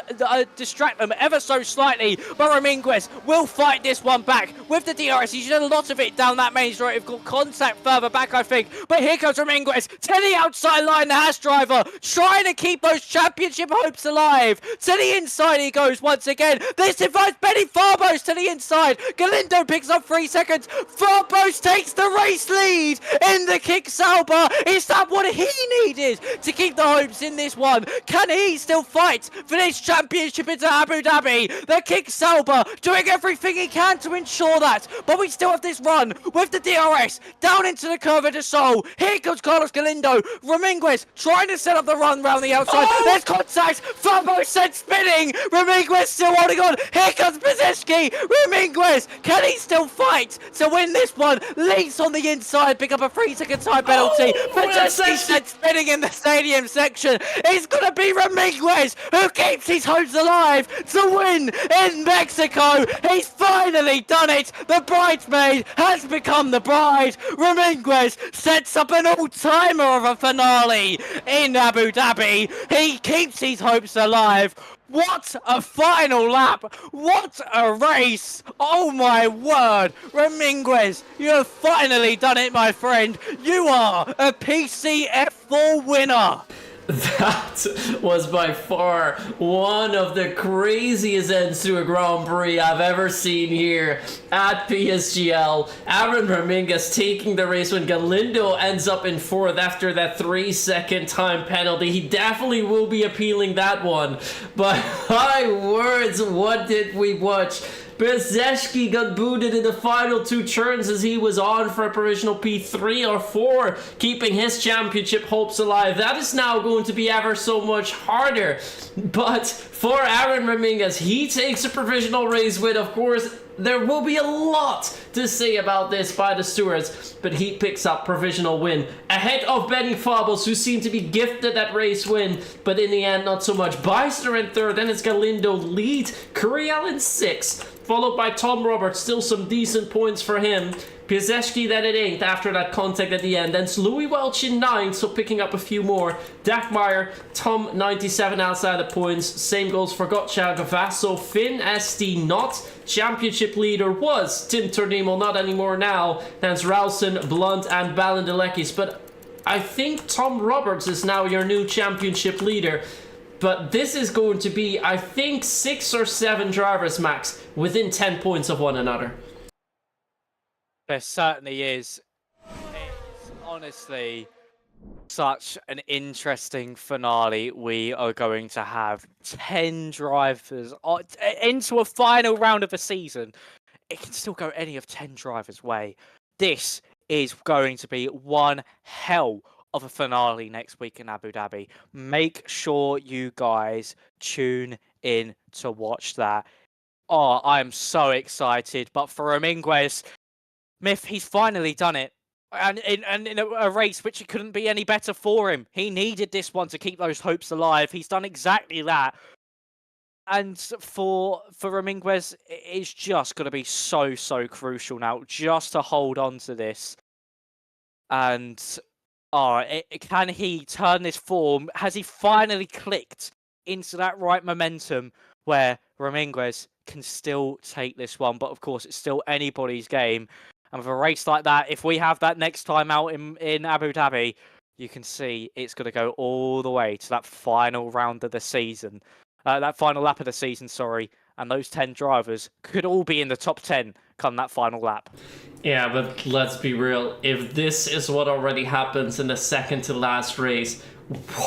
distract them ever so slightly. But Raminguez will fight this one back with the DRS. He's done a lot of it down that main straight. We've got contact further back, I think. But here comes Raminguez to the outside line. The Haas driver trying to keep those championship hopes alive. To the inside he goes once again. This invites Benny Farbos to the inside. Galindo picks up 3 seconds. Farbos takes the race lead in the Kick Sauber. Is that what he needed to keep the hopes in this one? Can he still fight for this championship into Abu Dhabi? The Kick Sauber doing everything he can to ensure that. But we still have this run with the DRS down into the Curva de Sol. Here comes Carlos Galindo. Raminguez trying to set up the run round the outside. Oh! There's contact. Farbos sent spinning. Raminguez still holding on. Here comes Pazeshki. Raminguez, can he still fight to win this one? Leaks on the inside, pick up a 3-second time penalty. Pazeshki sent spinning in the stadium section. It's going to be Raminguez who keeps his hopes alive to win in Mexico. He's finally done it. The bridesmaid has become the bride. Raminguez sets up an all-timer of a finale in Abu Dhabi. He keeps his hopes alive. What a final lap! What a race! Oh my word! Raminguez, you have finally done it, my friend! You are a PCF4 winner! That was by far one of the craziest ends to a Grand Prix I've ever seen here at PSGL. Aaron Ramirez taking the race when Galindo ends up in 4th after that 3-second time penalty. He definitely will be appealing that one. But my words, what did we watch? Bezeski got booted in the final 2 turns as he was on for a provisional P3 or 4, keeping his championship hopes alive. That is now going to be ever so much harder. But for Aaron Ramirez, he takes a provisional race win. Of course, there will be a lot to say about this by the stewards, but he picks up provisional win ahead of Benny Fabos, who seemed to be gifted that race win, but in the end, not so much. Beister in 3rd, then it's Galindo lead, Curiel in 6th, followed by Tom Roberts, still some decent points for him. Piasecki then at 8th after that contact at the end. Then it's Louis Welch in 9th, so picking up a few more. Dachmeyer, Tom 97 outside the points. Same goes for Gottschalk, Vasso, Finn, SD not. Championship leader was Tim Turnimo, not anymore now. Then it's Ralston, Blunt, and Balandelekis. But I think Tom Roberts is now your new championship leader. But this is going to be, I think, 6 or 7 drivers max within 10 points of one another. There certainly is. It's honestly such an interesting finale we are going to have. 10 drivers into a final round of a season. It can still go any of 10 drivers' way. This is going to be one hell of a finale next week in Abu Dhabi. Make sure you guys tune in to watch that. Oh, I am so excited. But for Ramirez, Myth, he's finally done it. And in a race which it couldn't be any better for him. He needed this one to keep those hopes alive. He's done exactly that. And for Ramirez, it's just going to be so crucial now just to hold on to this. And can he turn this form? Has he finally clicked into that right momentum where Ramirez can still take this one? But of course, it's still anybody's game. And with a race like that, if we have that next time out in Abu Dhabi, you can see it's going to go all the way to that final round of the season. That final lap of the season, sorry. And those 10 drivers could all be in the top 10 come that final lap. Yeah, but let's be real. If this is what already happens in the second to last race,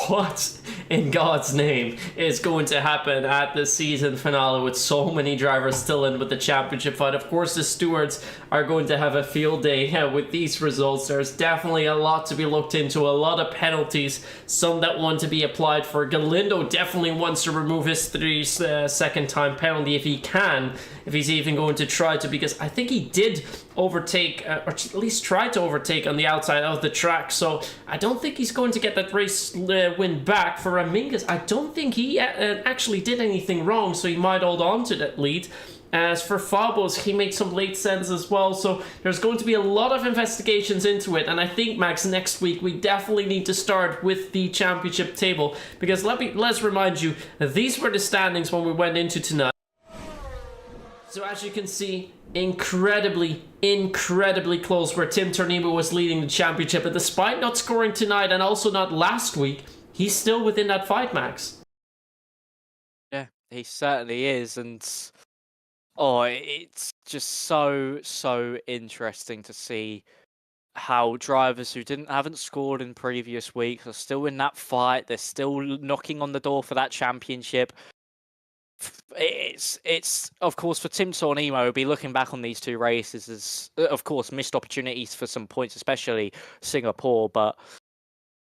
what in God's name is going to happen at the season finale with so many drivers still in with the championship fight? Of course, the stewards are going to have a field day with these results. There's definitely a lot to be looked into, a lot of penalties, some that want to be applied for. Galindo definitely wants to remove his 3-second time penalty if he can, if he's even going to try to, because I think he did overtake, or at least try to overtake on the outside of the track. So I don't think he's going to get that race win back. For Ramirez, I don't think he actually did anything wrong, so he might hold on to that lead. As for Fabos, he made some late sends as well, so there's going to be a lot of investigations into it. And I think, Max, next week we definitely need to start with the championship table, because let's remind you, these were the standings when we went into tonight. So as you can see, incredibly close where Tim Turnimo was leading the championship. And despite not scoring tonight and also not last week, he's still within that fight, Max. Yeah, he certainly is. And it's just so interesting to see how drivers who haven't scored in previous weeks are still in that fight. They're still knocking on the door for that championship. It's of course for Tim Turnimo, be looking back on these 2 races as of course missed opportunities for some points, especially Singapore. But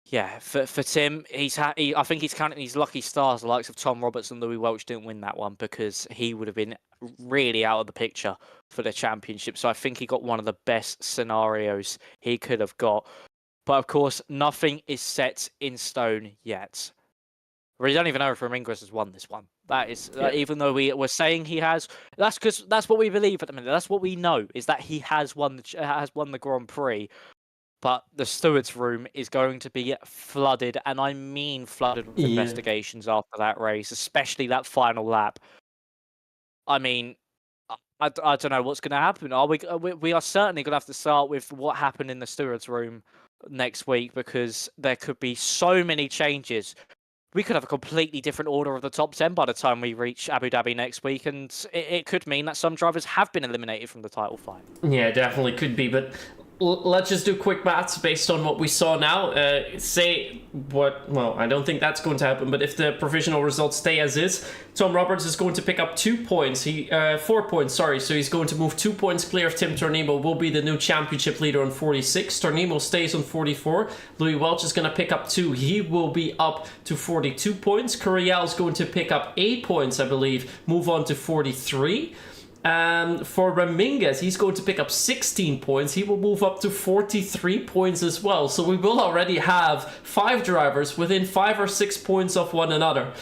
yeah, for Tim, I think he's counting these lucky stars. The likes of Tom Roberts and Louis Welch didn't win that one, because he would have been really out of the picture for the championship. So I think he got one of the best scenarios he could have got. But of course, nothing is set in stone yet. We don't even know if Ramirez has won this one. That is, even though we're saying he has, that's because that's what we believe at the minute. That's what we know, is that he has won the Grand Prix. But the stewards' room is going to be flooded, and I mean flooded with investigations after that race, especially that final lap. I mean, I don't know what's going to happen. We are certainly going to have to start with what happened in the stewards' room next week because there could be so many changes. We could have a completely different order of the top 10 by the time we reach Abu Dhabi next week, and it could mean that some drivers have been eliminated from the title fight. Yeah, definitely could be, but let's just do quick maths based on what we saw now. Well, I don't think that's going to happen, but if the provisional results stay as is, Tom Roberts is going to pick up 2 points. 4 points, sorry. So he's going to move 2 points clear of Tim Tornimo, will be the new championship leader on 46. Tornimo stays on 44. Louis Welch is going to pick up 2. He will be up to 42 points. Curiel is going to pick up 8 points, I believe, move on to 43. For Raminguez, he's going to pick up 16 points. He will move up to 43 points as well. So we will already have 5 drivers within 5 or 6 points of one another,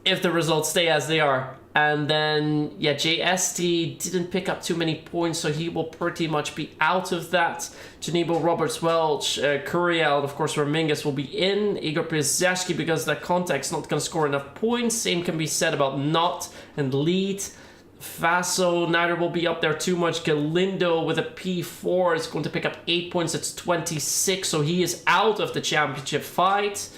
if the results stay as they are. And then, yeah, JST didn't pick up too many points, so he will pretty much be out of that. Janebo, Roberts, Welch, Curiel, of course, Raminguez will be in. Igor Piazzaski, because that contact's not going to score enough points. Same can be said about Knott and Lead. Faso, neither will be up there too much. Galindo with a P4 is going to pick up 8 points. It's 26, so he is out of the championship fight.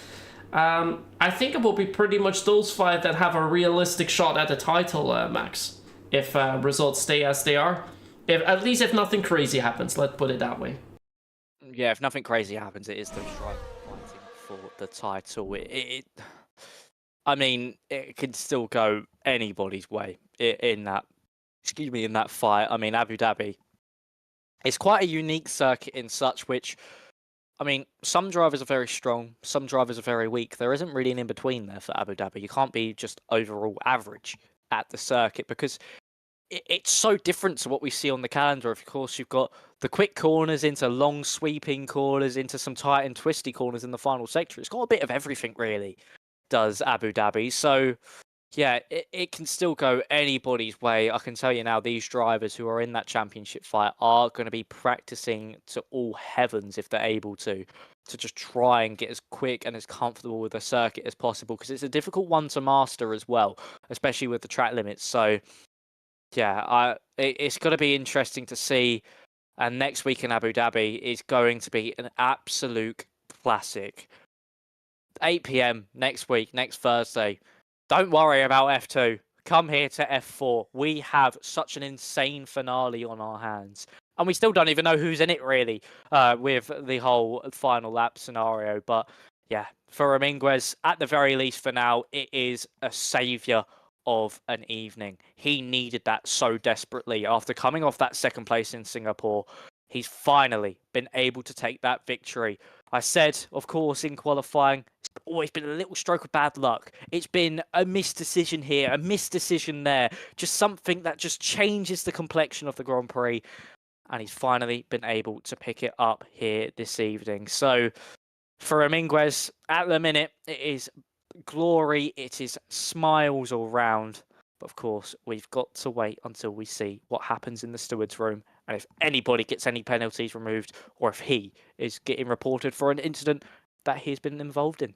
I think it will be pretty much those 5 that have a realistic shot at the title, Max, if results stay as they are. At least if nothing crazy happens, let's put it that way. Yeah, if nothing crazy happens, it is those drivers fighting for the title. I mean, it can still go anybody's way in that fight. I mean, Abu Dhabi, it's quite a unique circuit in such which, I mean, some drivers are very strong, some drivers are very weak. There isn't really an in-between there for Abu Dhabi. You can't be just overall average at the circuit because it's so different to what we see on the calendar. Of course, you've got the quick corners into long sweeping corners, into some tight and twisty corners in the final sector. It's got a bit of everything, really, does Abu Dhabi. So yeah, it can still go anybody's way. I can tell you now, these drivers who are in that championship fight are going to be practicing to all heavens if they're able to just try and get as quick and as comfortable with the circuit as possible, because it's a difficult one to master as well, especially with the track limits. So yeah, it's going to be interesting to see. And next week in Abu Dhabi is going to be an absolute classic. 8 p.m. next week, next Thursday. Don't worry about F2. Come here to F4. We have such an insane finale on our hands. And we still don't even know who's in it, really, with the whole final lap scenario. But yeah, for Raminguez, at the very least for now, it is a saviour of an evening. He needed that so desperately. After coming off that second place in Singapore, he's finally been able to take that victory. I said, of course, in qualifying, it's always been a little stroke of bad luck. It's been a misdecision here, a misdecision there, just something that just changes the complexion of the Grand Prix. And he's finally been able to pick it up here this evening. So for Raminguez, at the minute, it is glory, it is smiles all round. But of course, we've got to wait until we see what happens in the stewards' room. And if anybody gets any penalties removed, or if he is getting reported for an incident that he's been involved in.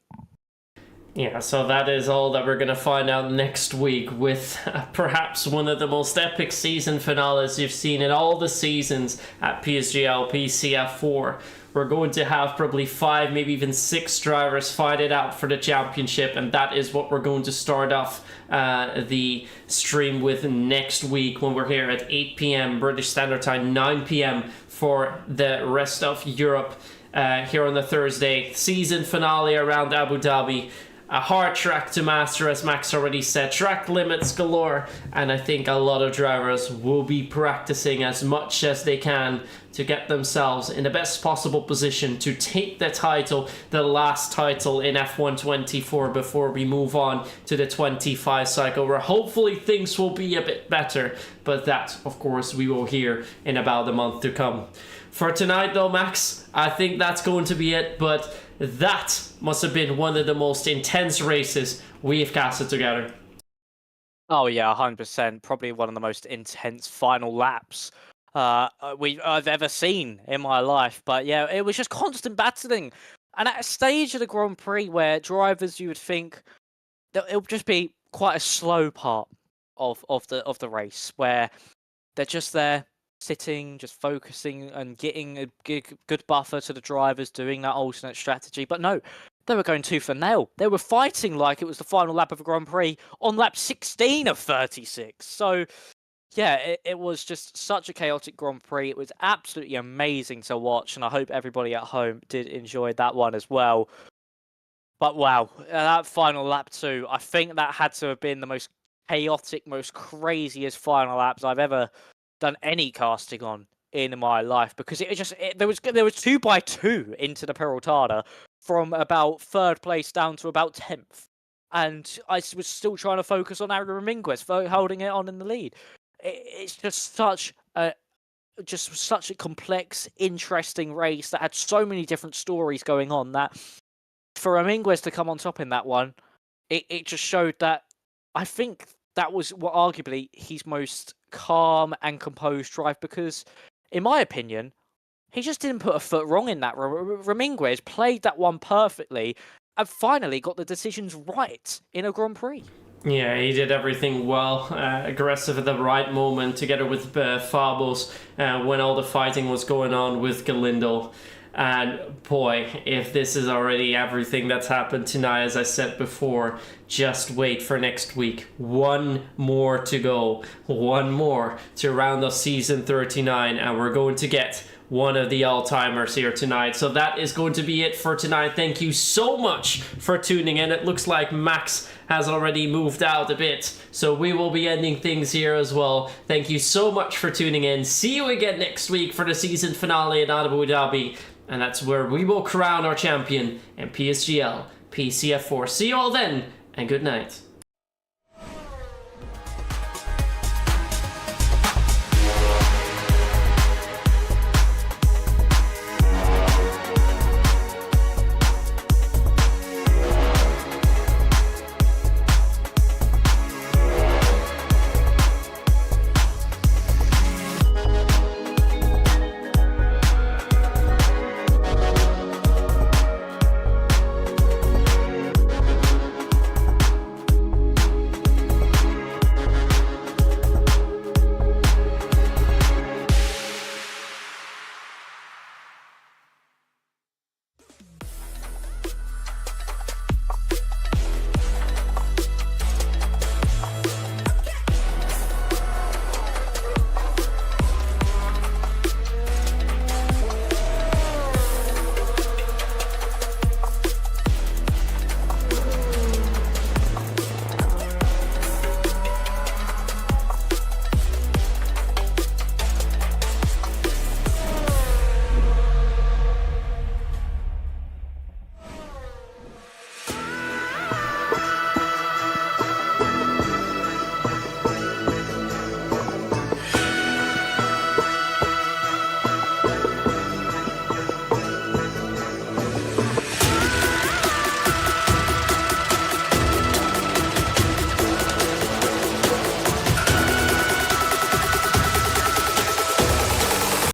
Yeah, so that is all that we're going to find out next week, with perhaps one of the most epic season finales you've seen in all the seasons at PSGL PCF4. We're going to have probably 5, maybe even 6 drivers fight it out for the championship, and that is what we're going to start off the stream with next week, when we're here at 8 p.m. British Standard Time, 9 p.m. for the rest of Europe here on the Thursday. Season finale around Abu Dhabi. A hard track to master, as Max already said. Track limits galore, and I think a lot of drivers will be practicing as much as they can to get themselves in the best possible position to take the title, the last title in F1 24, before we move on to the 25 cycle, where hopefully things will be a bit better. But that, of course, we will hear in about a month to come. For tonight, though, Max, I think that's going to be it. But that must have been one of the most intense races we've casted together. Oh yeah, 100%. Probably one of the most intense final laps I've ever seen in my life. But yeah, it was just constant battling. And at a stage of the Grand Prix where drivers, you would think that it would just be quite a slow part of the race, where they're just there, sitting, just focusing and getting a good buffer to the drivers, doing that alternate strategy. But no, they were going tooth and nail. They were fighting like it was the final lap of a Grand Prix on lap 16 of 36. So yeah, it was just such a chaotic Grand Prix. It was absolutely amazing to watch, and I hope everybody at home did enjoy that one as well. But wow, that final lap too, I think that had to have been the most chaotic, most craziest final laps I've ever done any casting on in my life, because there was 2x2 into the Perotada from about 3rd place down to about 10th. And I was still trying to focus on Aaron Dominguez holding it on in the lead. It's just such a complex, interesting race that had so many different stories going on, that for Dominguez to come on top in that one, it just showed that I think that was what arguably his most calm and composed drive, because in my opinion, he just didn't put a foot wrong in that. Dominguez played that one perfectly and finally got the decisions right in a Grand Prix. Yeah, he did everything well, aggressive at the right moment, together with Fabos when all the fighting was going on with Galindo. And boy, if this is already everything that's happened tonight, as I said before, just wait for next week. One more to go. One more to round off season 39, and we're going to get one of the all-timers here tonight. So that is going to be it for tonight. Thank you so much for tuning in. It looks like Max has already moved out a bit, so we will be ending things here as well. Thank you so much for tuning in. See you again next week for the season finale in Abu Dhabi, and that's where we will crown our champion in PSGL PCF4. See you all then, and good night.